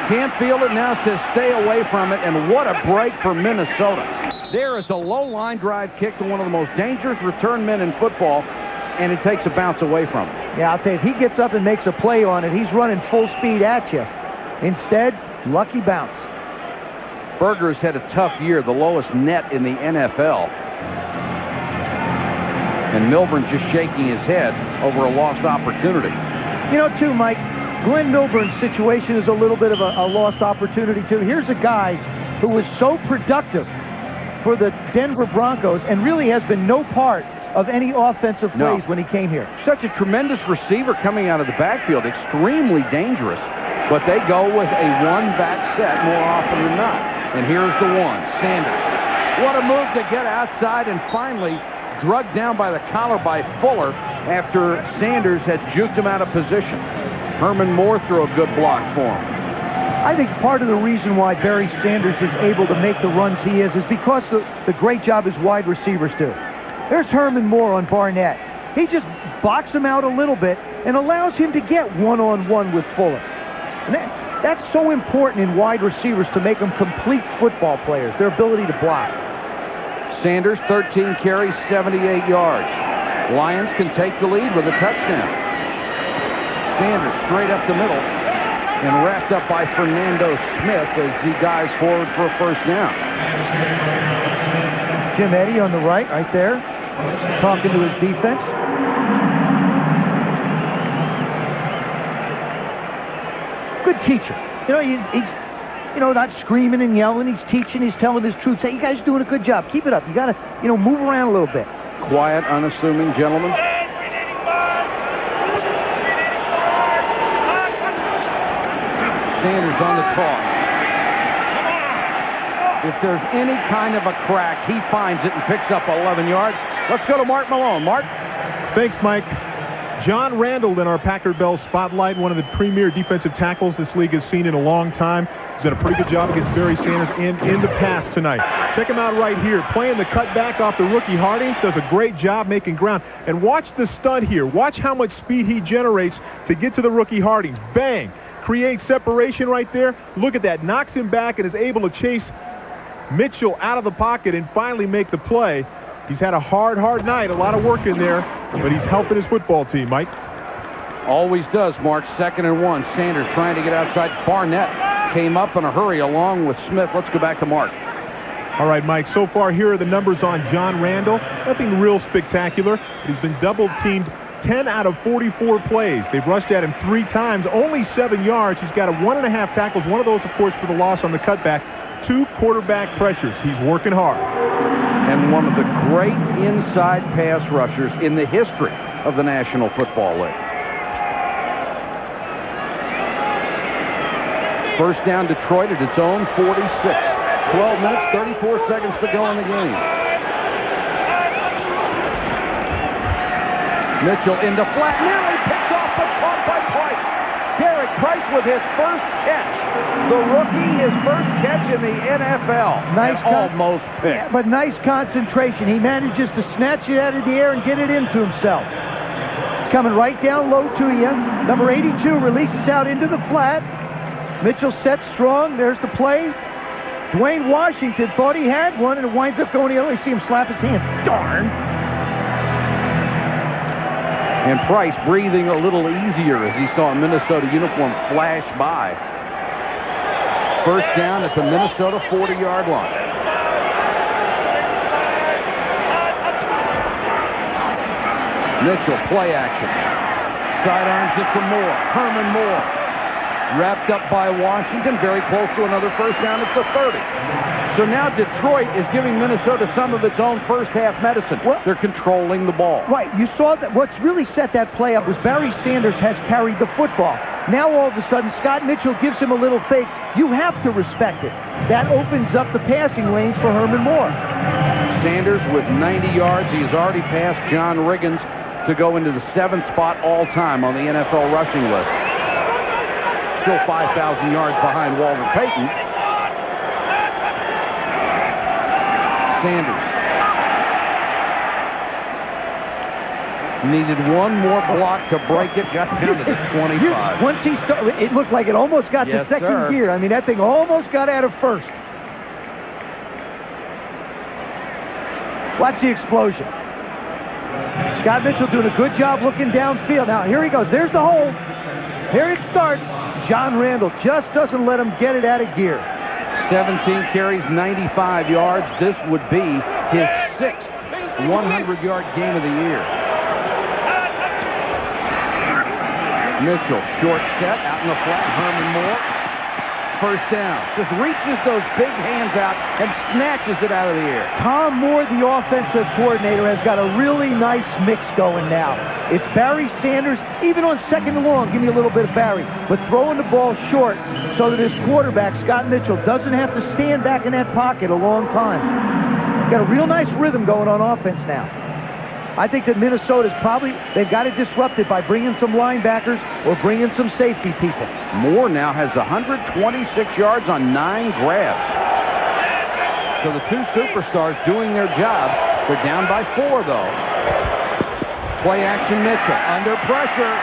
can't field it now, says stay away from it, and what a break for Minnesota. There is a low line drive kick to one of the most dangerous return men in football, and it takes a bounce away from him. Yeah, I'll tell you, if he gets up and makes a play on it, he's running full speed at you. Instead, lucky bounce. Berger's had a tough year, the lowest net in the NFL. And Milburn's just shaking his head over a lost opportunity. You know, too, Mike, Glenn Milburn's situation is a little bit of a lost opportunity, too. Here's a guy who was so productive for the Denver Broncos and really has been no part of any offensive plays when he came here. Such a tremendous receiver coming out of the backfield, extremely dangerous, but they go with a one-back set more often than not. And here's the one, Sanders. What a move to get outside and finally drugged down by the collar by Fuller after Sanders had juked him out of position. Herman Moore threw a good block for him. I think part of the reason why Barry Sanders is able to make the runs he is because the great job his wide receivers do. There's Herman Moore on Barnett. He just boxes him out a little bit and allows him to get one-on-one with Fuller. And that's so important in wide receivers to make them complete football players, their ability to block. Sanders, 13 carries, 78 yards. Lions can take the lead with a touchdown. Sanders straight up the middle and wrapped up by Fernando Smith as he dives forward for a first down. Jim Eddy on the right there, talking to his defense. Good teacher. You know, he's not screaming and yelling. He's teaching. He's telling his troops, hey, you guys are doing a good job. Keep it up. You got to, move around a little bit. Quiet, unassuming gentleman. Sanders on the toss. If there's any kind of a crack, he finds it and picks up 11 yards. Let's go to Mark Malone. Mark? Thanks, Mike. John Randall in our Packard Bell spotlight, one of the premier defensive tackles this league has seen in a long time. He's done a pretty good job against Barry Sanders in the pass tonight. Check him out right here, playing the cutback off the rookie Hardings. Does a great job making ground. And watch the stunt here. Watch how much speed he generates to get to the rookie Hardings. Bang! Creates separation right there. Look at that. Knocks him back and is able to chase Mitchell out of the pocket and finally make the play. He's had a hard night. A lot of work in there, but he's helping his football team, Mike. Always does, Mark. 2nd and 1. Sanders trying to get outside. Barnett came up in a hurry along with Smith. Let's go back to Mark. All right, Mike. So far, here are the numbers on John Randall. Nothing real spectacular. He's been double-teamed 10 out of 44 plays. They've rushed at him 3 times, only 7 yards. He's got 1.5 tackles. One of those, of course, for the loss on the cutback. 2 quarterback pressures. He's working hard. And one of the great inside pass rushers in the history of the National Football League. First down, Detroit at its own 46. 12 minutes, 34 seconds to go in the game. Mitchell into flat, nearly picked off, but caught by Price. Derek Price with his first catch. The rookie, his first catch in the NFL. Nice, almost picked. Yeah, but nice concentration. He manages to snatch it out of the air and get it into himself. It's coming right down low to you. Number 82 releases out into the flat. Mitchell sets strong. There's the play. Dwayne Washington thought he had one, and it winds up going the other way. See him slap his hands. Darn. And Price breathing a little easier as he saw a Minnesota uniform flash by. First down at the Minnesota 40-yard line. Mitchell, play action. Sidearms it to Moore. Herman Moore. Wrapped up by Washington. Very close to another first down at the 30. So now Detroit is giving Minnesota some of its own first-half medicine. Well, they're controlling the ball. Right. You saw that what's really set that play up was Barry Sanders has carried the football. Now all of a sudden, Scott Mitchell gives him a little fake. You have to respect it. That opens up the passing lanes for Herman Moore. Sanders with 90 yards. He has already passed John Riggins to go into the 7th spot all-time on the NFL rushing list. Still 5,000 yards behind Walter Payton. Sanders needed one more block to break it. Got down to the 25. Once he started, it looked like it almost got to second gear. I mean, that thing almost got out of first. Watch the explosion. Scott Mitchell doing a good job looking downfield. Now, here he goes. There's the hole. Here it starts. John Randall just doesn't let him get it out of gear. 17 carries, 95 yards. This would be his 6th 100-yard game of the year. Mitchell, short set, out in the flat. Herman Moore, first down. Just reaches those big hands out and snatches it out of the air. Tom Moore, the offensive coordinator, has got a really nice mix going now. It's Barry Sanders, even on 2nd and long, give me a little bit of Barry, but throwing the ball short so that his quarterback, Scott Mitchell, doesn't have to stand back in that pocket a long time. Got a real nice rhythm going on offense now. I think that Minnesota's they've got it disrupted by bringing some linebackers or bringing some safety people. Moore now has 126 yards on 9 grabs. So the two superstars doing their job. They're down by 4, though. Play action Mitchell. Under pressure.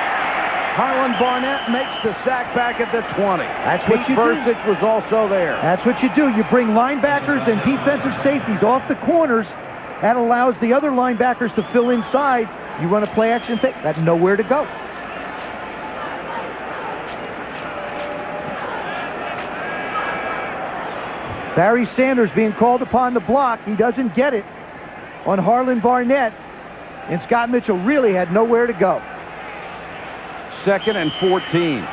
Harlan Barnett makes the sack back at the 20. That's what you do. Bursich was also there. That's what you do. You bring linebackers and defensive safeties off the corners. That allows the other linebackers to fill inside. You run a play-action thing. That's nowhere to go. Barry Sanders being called upon the block. He doesn't get it on Harlan Barnett. And Scott Mitchell really had nowhere to go. 2nd and 14.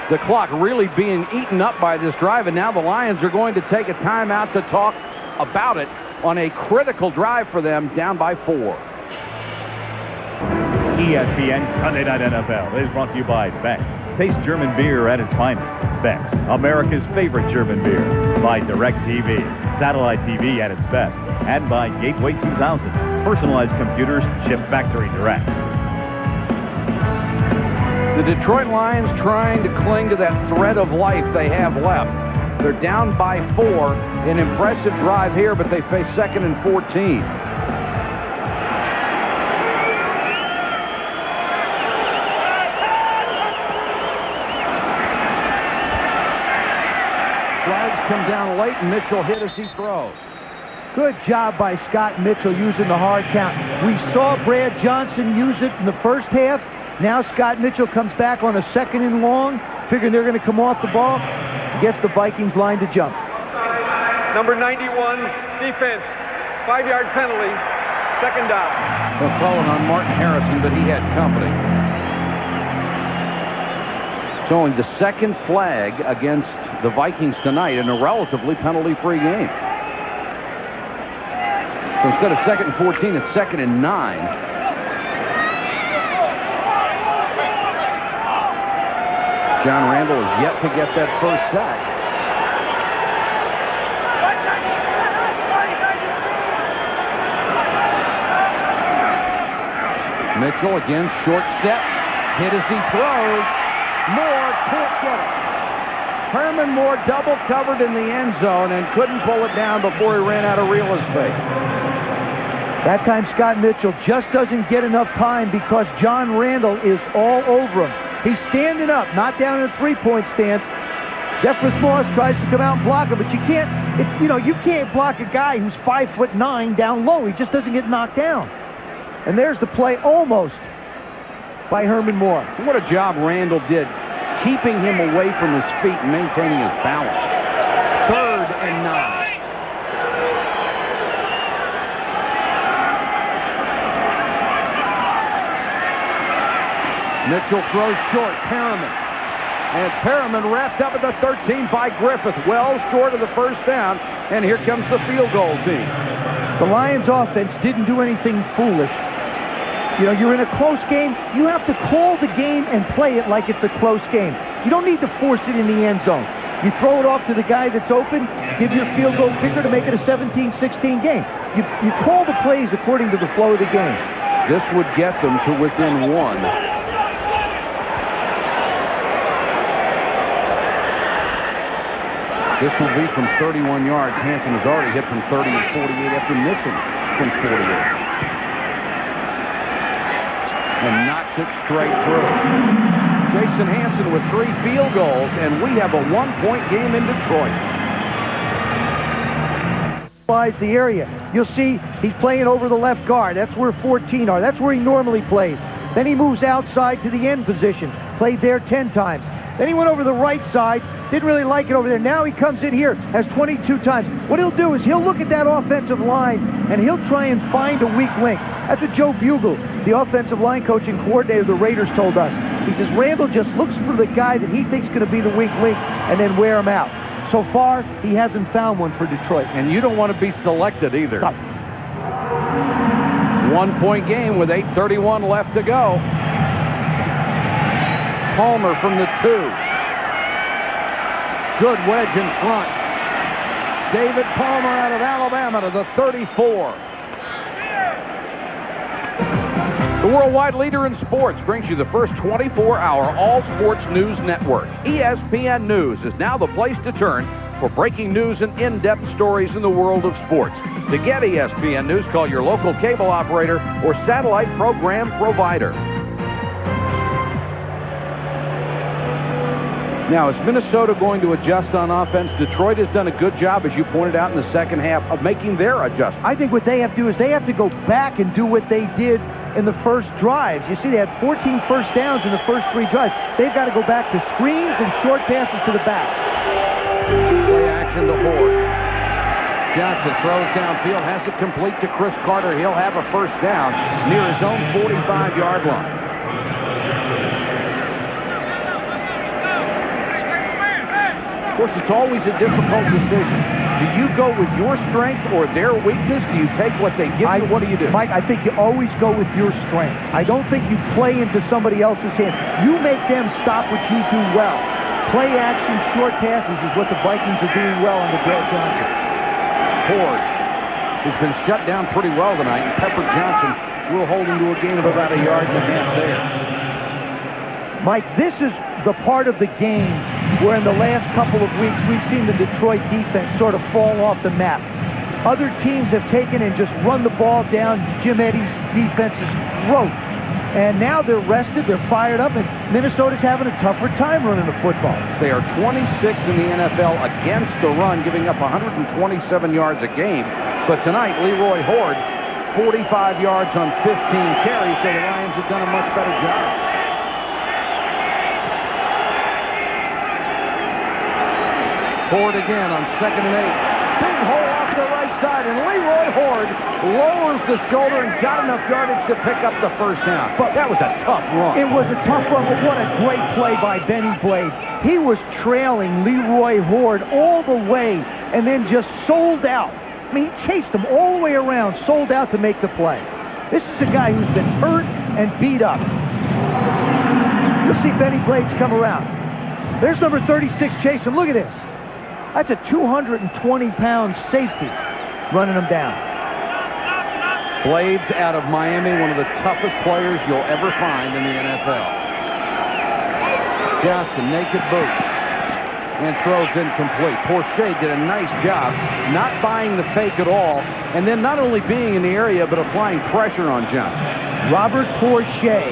The clock really being eaten up by this drive, and now the Lions are going to take a timeout to talk about it on a critical drive for them, down by 4. ESPN Sunday Night NFL is brought to you by Beck's. Taste German beer at its finest. Beck's, America's favorite German beer. By DirecTV, satellite TV at its best. And by Gateway 2000, personalized computers shipped factory direct. The Detroit Lions trying to cling to that thread of life they have left. They're down by 4. An impressive drive here, but they face 2nd and 14. Flags come down late, and Mitchell hit as he throws. Good job by Scott Mitchell using the hard count. We saw Brad Johnson use it in the first half. Now Scott Mitchell comes back on a 2nd and long, figuring they're going to come off the ball. Gets the Vikings line to jump. Number 91, defense. 5-yard penalty. 2nd down. They're calling on Martin Harrison, but he had company. Showing the 2nd flag against the Vikings tonight in a relatively penalty-free game. So instead of 2nd and 14, it's 2nd and 9. John Randall has yet to get that first sack. Mitchell again, short set, hit as he throws. Moore can't get it. Herman Moore double covered in the end zone and couldn't pull it down before he ran out of real estate. That time Scott Mitchell just doesn't get enough time because John Randall is all over him. He's standing up, not down in a 3-point stance. Zephyrus Moss tries to come out and block him, but you can't, you can't block a guy who's 5'9" down low. He just doesn't get knocked down. And there's the play almost by Herman Moore. What a job Randall did keeping him away from his feet and maintaining his balance. 3rd and 9. Mitchell throws short. Perriman. And Perriman wrapped up at the 13 by Griffith. Well short of the first down. And here comes the field goal team. The Lions offense didn't do anything foolish. You're in a close game. You have to call the game and play it like it's a close game. You don't need to force it in the end zone. You throw it off to the guy that's open, give your field goal kicker to make it a 17-16 game. You call the plays according to the flow of the game. This would get them to within 1. This will be from 31 yards. Hansen has already hit from 30 and 48 after missing from 48. And knocks it straight through. Jason Hansen with 3 field goals, and we have a 1-point game in Detroit. The area. You'll see he's playing over the left guard. That's where 14 are. That's where he normally plays. Then he moves outside to the end position. Played there 10 times. Then he went over the right side. Didn't really like it over there. Now he comes in here, has 22 times. What he'll do is he'll look at that offensive line, and he'll try and find a weak link. That's what Joe Bugle, the offensive line coaching coordinator of the Raiders, told us. He says Randall just looks for the guy that he thinks is going to be the weak link and then wear him out. So far, he hasn't found one for Detroit. And you don't want to be selected either. No. 1-point game with 8:31 left to go. Palmer from the 2. Good wedge in front. David Palmer out of Alabama to the 34. The worldwide leader in sports brings you the first 24-hour all-sports news network. ESPN News is now the place to turn for breaking news and in-depth stories in the world of sports. To get ESPN News, call your local cable operator or satellite program provider. Now, is Minnesota going to adjust on offense? Detroit has done a good job, as you pointed out, in the second half of making their adjustment. I think what they have to do is they have to go back and do what they did in the first drives. You see, they had 14 first downs in the first 3 drives. They've got to go back to screens and short passes to the back. Play action to Horde. Johnson throws downfield, has it complete to Chris Carter. He'll have a first down near his own 45-yard line. Of course, it's always a difficult decision. Do you go with your strength or their weakness? Do you take what they give you? What do you do? Mike, I think you always go with your strength. I don't think you play into somebody else's hand. You make them stop what you do well. Play action, short passes is what the Vikings are doing well under Brad Johnson. Horde has been shut down pretty well tonight, and Pepper Johnson will hold him to a gain of about 1.5 yards there. Mike, this is the part of the game where in the last couple of weeks we've seen the Detroit defense sort of fall off the map. Other teams have taken and just run the ball down Jim Eddy's defense's throat. And now they're rested, they're fired up, and Minnesota's having a tougher time running the football. They are 26th in the NFL against the run, giving up 127 yards a game. But tonight, Leroy Horde, 45 yards on 15 carries, so the Lions have done a much better job. Horde again on 2nd and 8. Big hole off the right side, and Leroy Horde lowers the shoulder and got enough yardage to pick up the first down. But that was a tough run. It was a tough run, but what a great play by Benny Blades. He was trailing Leroy Horde all the way and then just sold out. I mean, he chased him all the way around, sold out to make the play. This is a guy who's been hurt and beat up. You'll see Benny Blades come around. There's number 36 chasing. Look at this. That's a 220-pound safety running him down. Blades out of Miami, one of the toughest players you'll ever find in the NFL. Johnson, naked boot, and throws incomplete. Porsche did a nice job not buying the fake at all, and then not only being in the area, but applying pressure on Johnson. Robert Porsche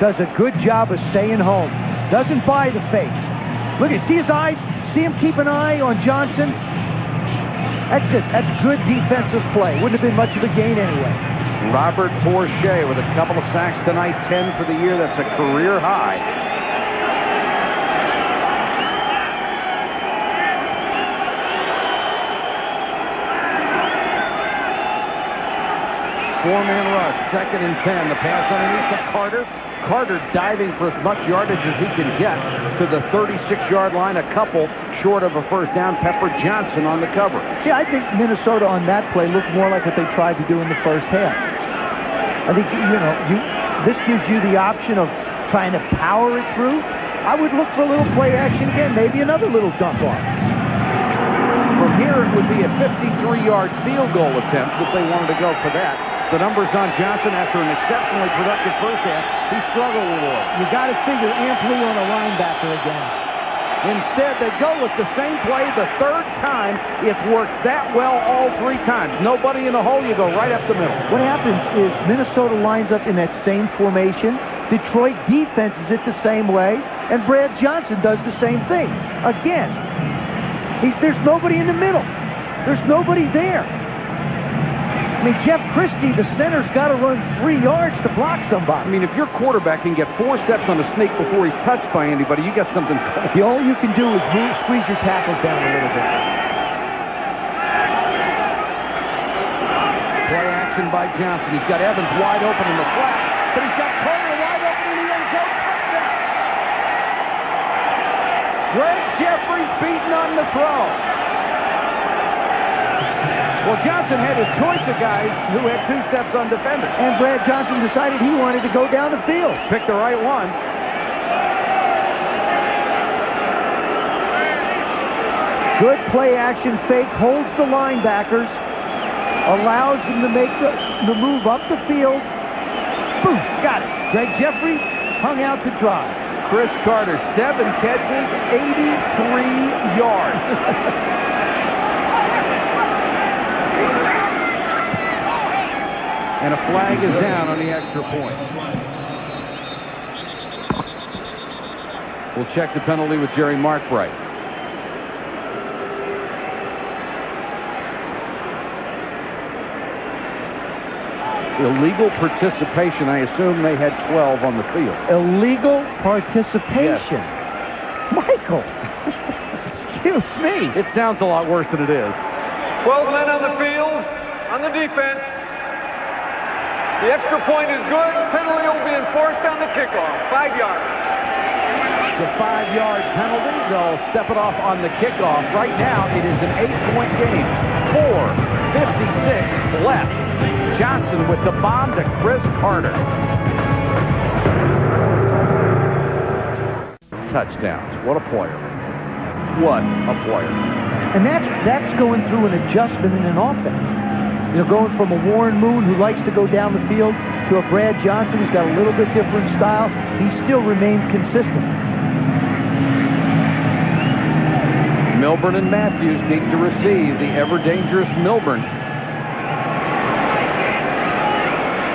does a good job of staying home. Doesn't buy the fake. Look, you see his eyes? See him keep an eye on Johnson? That's it. That's good defensive play. Wouldn't have been much of a gain anyway. Robert Porsche with a couple of sacks tonight, 10 for the year. That's a career high. Four-man rush, 2nd and 10. The pass underneath to Carter. Carter diving for as much yardage as he can get to the 36-yard line, a couple short of a first down. Pepper Johnson on the cover. See, I think Minnesota on that play looked more like what they tried to do in the first half. I think, this gives you the option of trying to power it through. I would look for a little play action again, maybe another little dump off. From here, it would be a 53-yard field goal attempt if they wanted to go for that. The numbers on Johnson after an exceptionally productive first half. He struggled a little. You got to figure Amp Lee on a linebacker again. Instead, they go with the same play the third time. It's worked that well all 3 times. Nobody in the hole, you go right up the middle. What happens is Minnesota lines up in that same formation. Detroit defenses it the same way. And Brad Johnson does the same thing. Again, there's nobody in the middle. There's nobody there. I mean, Jeff Christie, the center's got to run 3 yards to block somebody. I mean, if your quarterback can get 4 steps on a snake before he's touched by anybody, you got something. All you can do is squeeze your tackles down a little bit. Play action by Johnson. He's got Evans wide open in the flat, but he's got Carter wide open in the end zone. Greg Jeffries beaten on the throw. Well, Johnson had his choice of guys who had 2 steps on defenders. And Brad Johnson decided he wanted to go down the field. Picked the right one. Good play action fake, holds the linebackers, allows them to make the move up the field. Boom, got it. Greg Jeffries hung out to dry. Chris Carter, 7 catches, 83 yards. And a flag is down on the extra point. We'll check the penalty with Jerry Markbright. Illegal participation. I assume they had 12 on the field. Illegal participation. Yes. Michael, excuse me. It sounds a lot worse than it is. 12 men on the field, on the defense. The extra point is good. Penalty will be enforced on the kickoff. 5 yards. It's a 5-yard penalty. They'll step it off on the kickoff. Right now, it is an 8-point game. 4:56 left. Johnson with the bomb to Chris Carter. Touchdowns. What a player. What a player. And that's going through an adjustment in an offense. You know, going from a Warren Moon who likes to go down the field to a Brad Johnson who's got a little bit different style, he still remained consistent. Milburn and Matthews deep to receive. The ever-dangerous Milburn.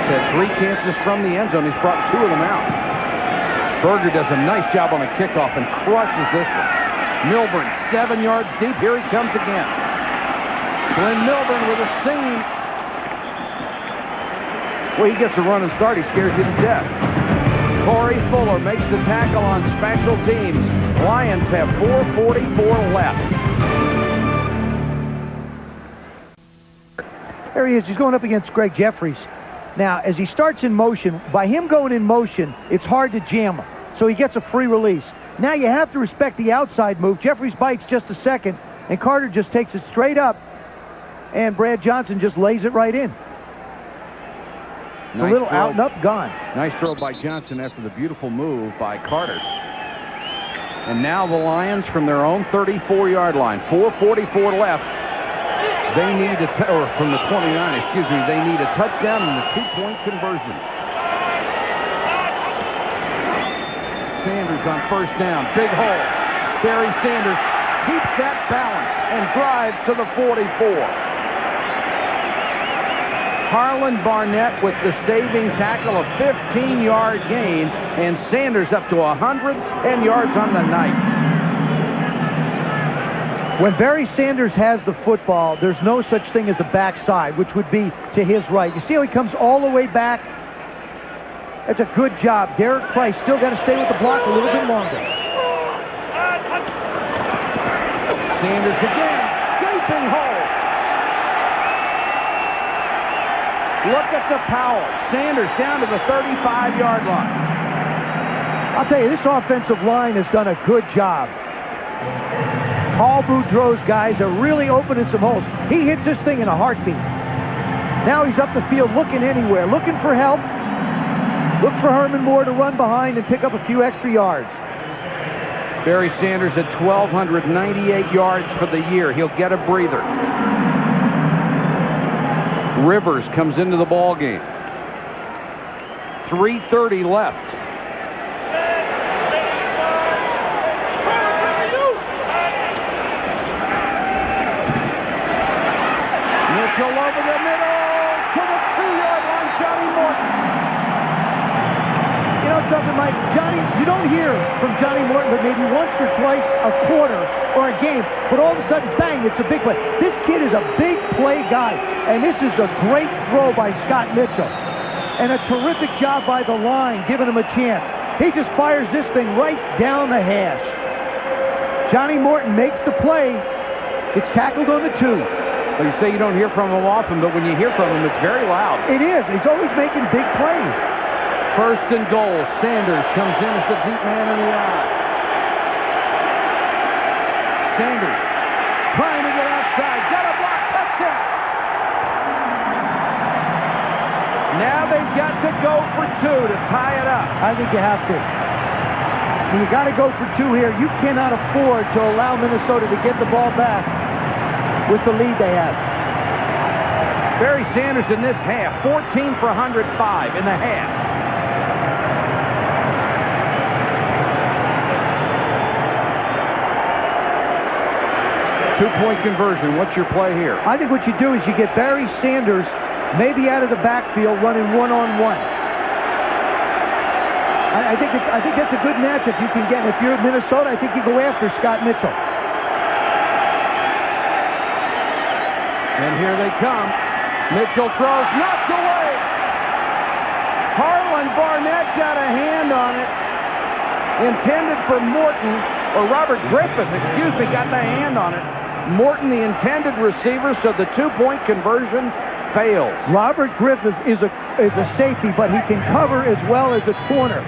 Had 3 chances from the end zone. He's brought 2 of them out. Berger does a nice job on a kickoff and crushes this one. Milburn, 7 yards deep. Here he comes again. Glenn Milburn with a seam. Well, he gets a run and start. He scares you to death. Corey Fuller makes the tackle on special teams. Lions have 4:44 left. There he is. He's going up against Greg Jeffries. Now, as he starts in motion, by him going in motion, it's hard to jam him. So he gets a free release. Now you have to respect the outside move. Jeffries bites just a second, and Carter just takes it straight up. And Brad Johnson just lays it right in. It's a little out and up, gone. Nice throw by Johnson after the beautiful move by Carter. And now the Lions from their own 34-yard line. 4:44 left. They need or from the 29, excuse me. They need a touchdown and a 2-point conversion. Sanders on first down. Big hole. Barry Sanders keeps that balance and drives to the 44. Harlan Barnett with the saving tackle, a 15-yard gain, and Sanders up to 110 yards on the night. When Barry Sanders has the football, there's no such thing as the backside, which would be to his right. You see how he comes all the way back? That's a good job. Derek Price still got to stay with the block a little bit longer. Sanders again. Gaping hole. Look at the power. Sanders down to the 35-yard line. I'll tell you, this offensive line has done a good job. Paul Boudreau's guys are really opening some holes. He hits this thing in a heartbeat. Now he's up the field looking anywhere, looking for help. Look for Herman Moore to run behind and pick up a few extra yards. Barry Sanders at 1,298 yards for the year. He'll get a breather. Rivers comes into the ball game. 3:30 left. Mitchell over the middle to the 2-yard line. Johnny Morton. You know something, Mike? Johnny, you don't hear from Johnny Morton but maybe once or twice a quarter or a game, but all of a sudden, bang, it's a big play. This kid is a big play guy, and this is a great throw by Scott Mitchell. And a terrific job by the line, giving him a chance. He just fires this thing right down the hash. Johnny Morton makes the play. It's tackled on the 2. Well, you say you don't hear from him often, but when you hear from him, it's very loud. It is. He's always making big plays. 1st and goal. Sanders comes in as the deep man in the eye. Sanders trying to get outside. Got a block. Touchdown. Now they've got to go for 2 to tie it up. I think you have to. You got to go for 2 here. You cannot afford to allow Minnesota to get the ball back with the lead they have. Barry Sanders in this half, 14 for 105 in the half. Two-point conversion. What's your play here? I think what you do is you get Barry Sanders maybe out of the backfield running one-on-one. I think that's a good matchup you can get. If you're Minnesota, I think you go after Scott Mitchell. And here they come. Mitchell throws, knocked away. Harlan Barnett got a hand on it. Intended for Morton, or Robert Griffith, excuse me, got the hand on it. Morton, the intended receiver, so the two-point conversion fails. Robert Griffith is a safety, but he can cover as well as a corner.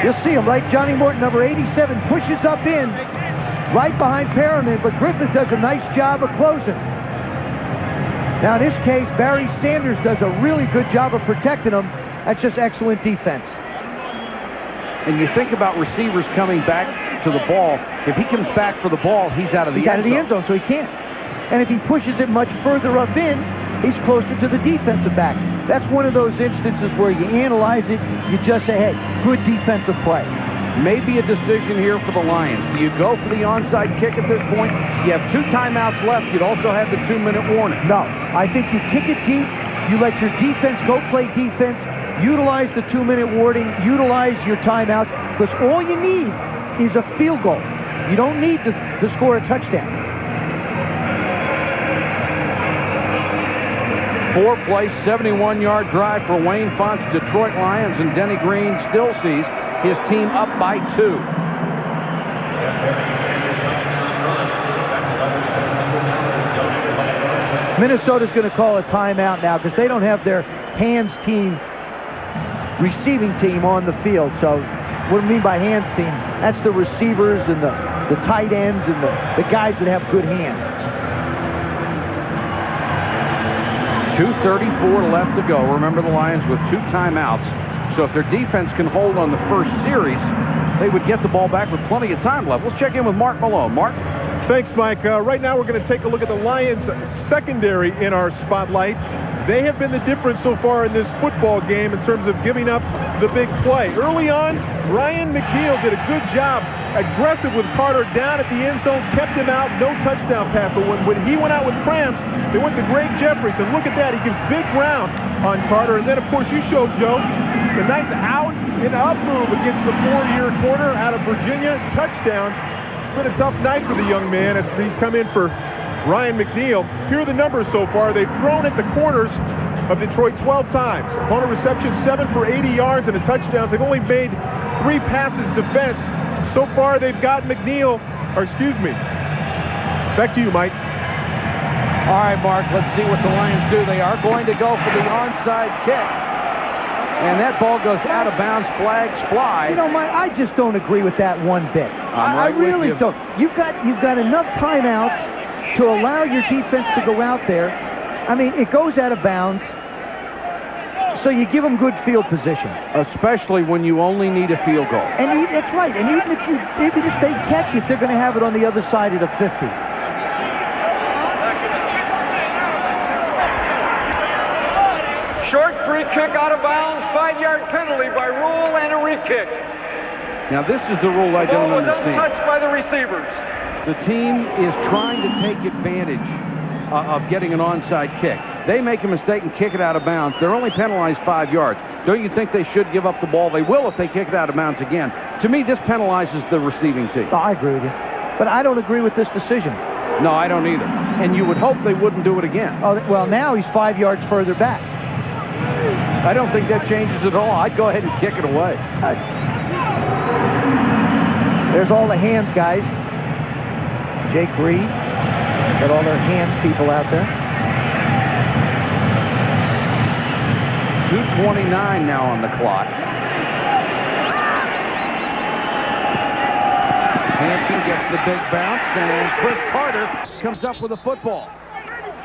You'll see him, right? Johnny Morton, number 87, pushes up in, right behind Perriman, but Griffith does a nice job of closing. Now, in this case, Barry Sanders does a really good job of protecting him. That's just excellent defense. And you think about receivers coming back to the ball. If he comes back for the ball, he's out of the end zone, so he can't. And if he pushes it much further up in, he's closer to the defensive back. That's one of those instances where you analyze it, you just say, hey, good defensive play. Maybe a decision here for the Lions. Do you go for the onside kick at this point? You have 2 timeouts left. You'd also have the 2-minute warning. No, I think you kick it deep. You let your defense go play defense. Utilize the 2-minute warning. Utilize your timeouts. Because all you need is a field goal. You don't need to score a touchdown. 4-play, 71-yard drive for Wayne Font's Detroit Lions, and Denny Green still sees his team up by 2. Minnesota's going to call a timeout now because they don't have their hands team, receiving team on the field. So what do I mean by hands team? That's the receivers and the tight ends and the guys that have good hands. 2:34 left to go. Remember, the Lions with 2 timeouts. So if their defense can hold on the first series, they would get the ball back with plenty of time left. Let's check in with Mark Malone. Mark? Thanks, Mike. Right now we're going to take a look at the Lions secondary in our spotlight. They have been the difference so far in this football game in terms of giving up the big play. Early on, Ryan McNeil did a good job, aggressive with Carter down at the end zone, kept him out, no touchdown pass. But when he went out with cramps, they went to Greg Jeffries, and look at that. He gives big ground on Carter. And then, of course, you showed, Joe, the nice out and up move against the 4-year corner out of Virginia. Touchdown. It's been a tough night for the young man as he's come in for Ryan McNeil. Here are the numbers so far. They've thrown at the corners of Detroit 12 times. Opponent reception 7 for 80 yards and a touchdown. They've only made 3 passes defense. So far, they've got McNeil, or excuse me. Back to you, Mike. All right, Mark, let's see what the Lions do. They are going to go for the onside kick. And that ball goes out of bounds. Flags fly. You know, Mike, I just don't agree with that one bit. I really don't. You've got enough timeouts to allow your defense to go out there. I mean, it goes out of bounds, so you give them good field position. Especially when you only need a field goal. And that's right. And even if they catch it, they're going to have it on the other side of the 50. free kick out of bounds, 5-yard penalty by rule and a re-kick. Now, this is the rule I don't Ball was understand. untouched by the receivers. The team is trying to take advantage of getting an onside kick. They make a mistake and kick it out of bounds. They're only penalized 5 yards. Don't you think they should give up the ball? They will if they kick it out of bounds again. To me, this penalizes the receiving team. Oh, I agree with you. But I don't agree with this decision. No, I don't either. And you would hope they wouldn't do it again. Oh, well, now he's 5 yards further back. I don't think that changes at all. I'd go ahead and kick it away. There's all the hands, guys. Jake Reed. Got all their hands people out there. 2:29 now on the clock. Hanson gets the big bounce, and Chris Carter comes up with a football.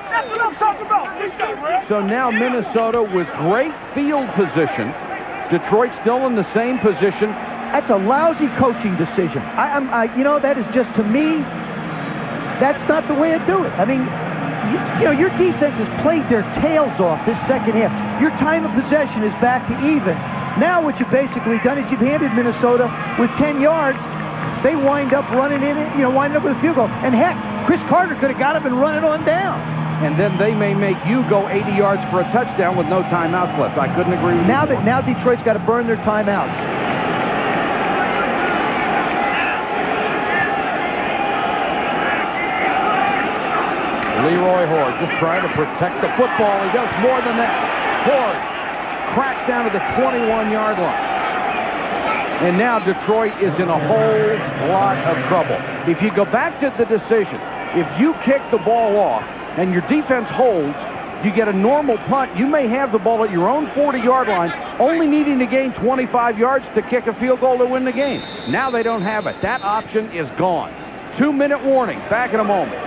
That's what I'm talking about. So now Minnesota with great field position. Detroit still in the same position. That's a lousy coaching decision. You know, that is just, to me, that's not the way to do it. I mean, you know, your defense has played their tails off this second half. Your time of possession is back to even. Now what you've basically done is you've handed Minnesota with 10 yards. They wind up running in it, you know, wind up with a field goal. And heck, Chris Carter could have got up and run it on down. And then they may make you go 80 yards for a touchdown with no timeouts left. I couldn't agree with you. Now Detroit's got to burn their timeouts. Leroy Hoard just trying to protect the football. He does more than that. Hoard cracks down to the 21-yard line. And now Detroit is in a whole lot of trouble. If you go back to the decision, if you kick the ball off and your defense holds, you get a normal punt. You may have the ball at your own 40-yard line, only needing to gain 25 yards to kick a field goal to win the game. Now they don't have it. That option is gone. 2-minute warning. Back in a moment.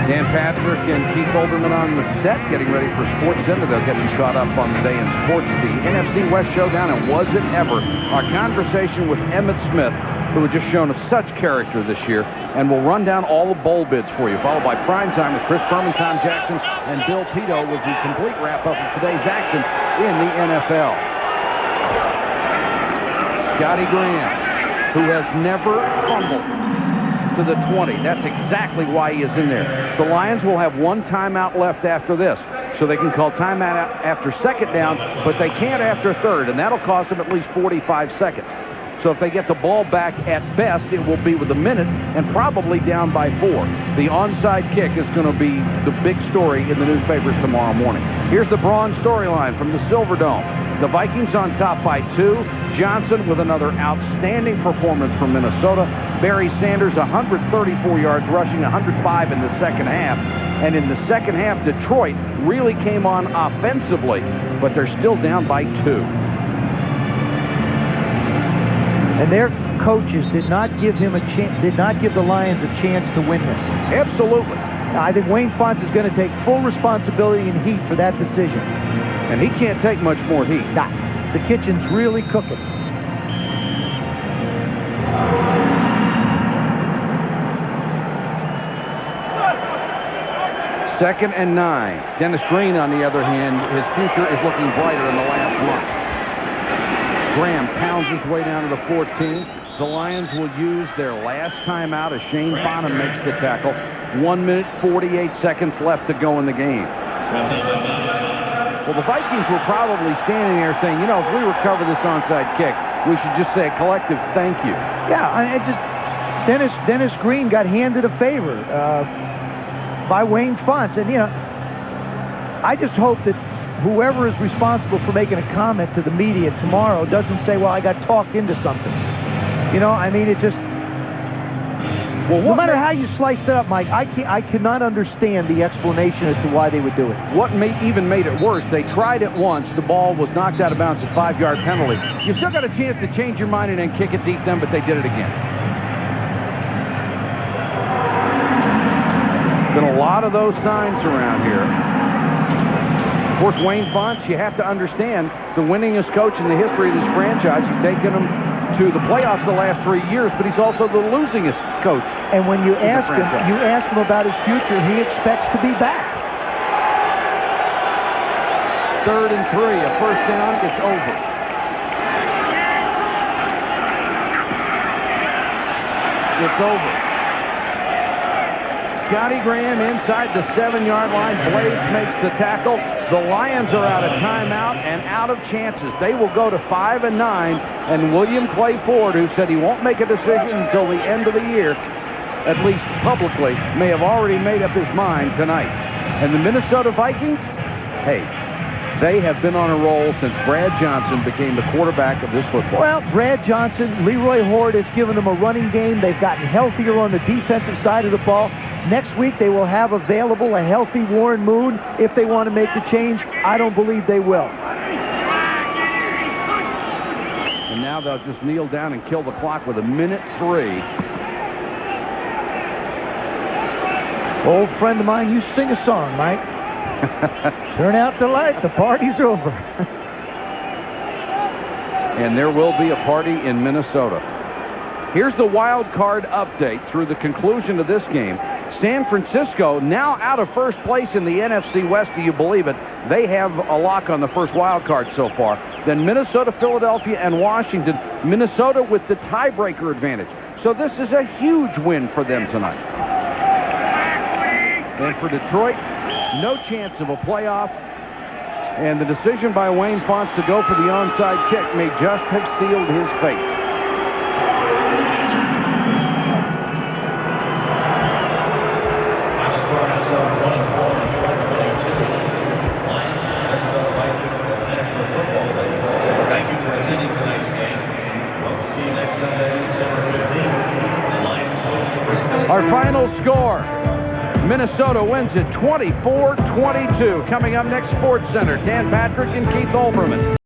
Dan Patrick and Keith Olbermann on the set, getting ready for Sports Center. They'll get you caught up on the day in sports. The NFC West Showdown, and was it ever? Our conversation with Emmitt Smith, who has just shown us such character this year, and we'll run down all the bowl bids for you, followed by Primetime with Chris Berman, Tom Jackson, and Bill Pito with the complete wrap-up of today's action in the NFL. Scotty Graham, who has never fumbled, to the 20. That's exactly why he is in there. The Lions will have one timeout left after this, so they can call timeout after second down, but they can't after third, and that'll cost them at least 45 seconds. So if they get the ball back at best, it will be with a minute and probably down by 4. The onside kick is going to be the big story in the newspapers tomorrow morning. Here's the Braun storyline from the Silverdome. The Vikings on top by 2. Johnson with another outstanding performance from Minnesota. Barry Sanders, 134 yards rushing, 105 in the second half. And in the second half, Detroit really came on offensively, but they're still down by 2. And their coaches did not give him a chance, did not give the Lions a chance to win this. Absolutely. I think Wayne Fontes is going to take full responsibility and heat for that decision. And he can't take much more heat. Nah, the kitchen's really cooking. Second and 9. Dennis Green, on the other hand, his future is looking brighter in the last month. Graham pounds his way down to the 14. The Lions will use their last timeout as Shane Bonham makes the tackle. 1 minute, 48 seconds left to go in the game. Well, the Vikings were probably standing there saying, you know, if we recover this onside kick, we should just say a collective thank you. Yeah, Dennis Green got handed a favor by Wayne Fontes. And, you know, I just hope that whoever is responsible for making a comment to the media tomorrow doesn't say, well, I got talked into something. You know, I mean, it just... Well, no matter how you sliced it up, Mike, I cannot understand the explanation as to why they would do it. What even made it worse, they tried it once. The ball was knocked out of bounds, a 5-yard penalty. You still got a chance to change your mind and then kick it deep then, but they did it again. Been a lot of those signs around here. Of course, Wayne Fontes, you have to understand, the winningest coach in the history of this franchise. He's taken them to the playoffs the last 3 years, but he's also the losingest coach. And when you ask him about his future, he expects to be back. 3rd and 3. A first down. It's over. It's over. Scotty Graham inside the 7-yard line. Blades makes the tackle. The Lions are out of timeout and out of chances. They will go to 5 and 9. And William Clay Ford, who said he won't make a decision until the end of the year, at least publicly, may have already made up his mind tonight. And the Minnesota Vikings, hey, they have been on a roll since Brad Johnson became the quarterback of this football. Well, Brad Johnson, Leroy Horde has given them a running game. They've gotten healthier on the defensive side of the ball. Next week, they will have available a healthy Warren Moon. If they want to make the change, I don't believe they will. And now they'll just kneel down and kill the clock with 1:03. Old friend of mine, you sing a song, Mike. Turn out the light. The party's over. And there will be a party in Minnesota. Here's the wild card update through the conclusion of this game. San Francisco now out of first place in the NFC West. Do you believe it? They have a lock on the first wild card so far. Then Minnesota, Philadelphia, and Washington. Minnesota with the tiebreaker advantage. So this is a huge win for them tonight. And for Detroit, no chance of a playoff. And the decision by Wayne Fontes to go for the onside kick may just have sealed his fate. Thank you for attending tonight's game. We'll see you next Sunday, December 15th. The Lions. Our final score. Minnesota wins it 24-22. Coming up next, Sports Center, Dan Patrick and Keith Olbermann.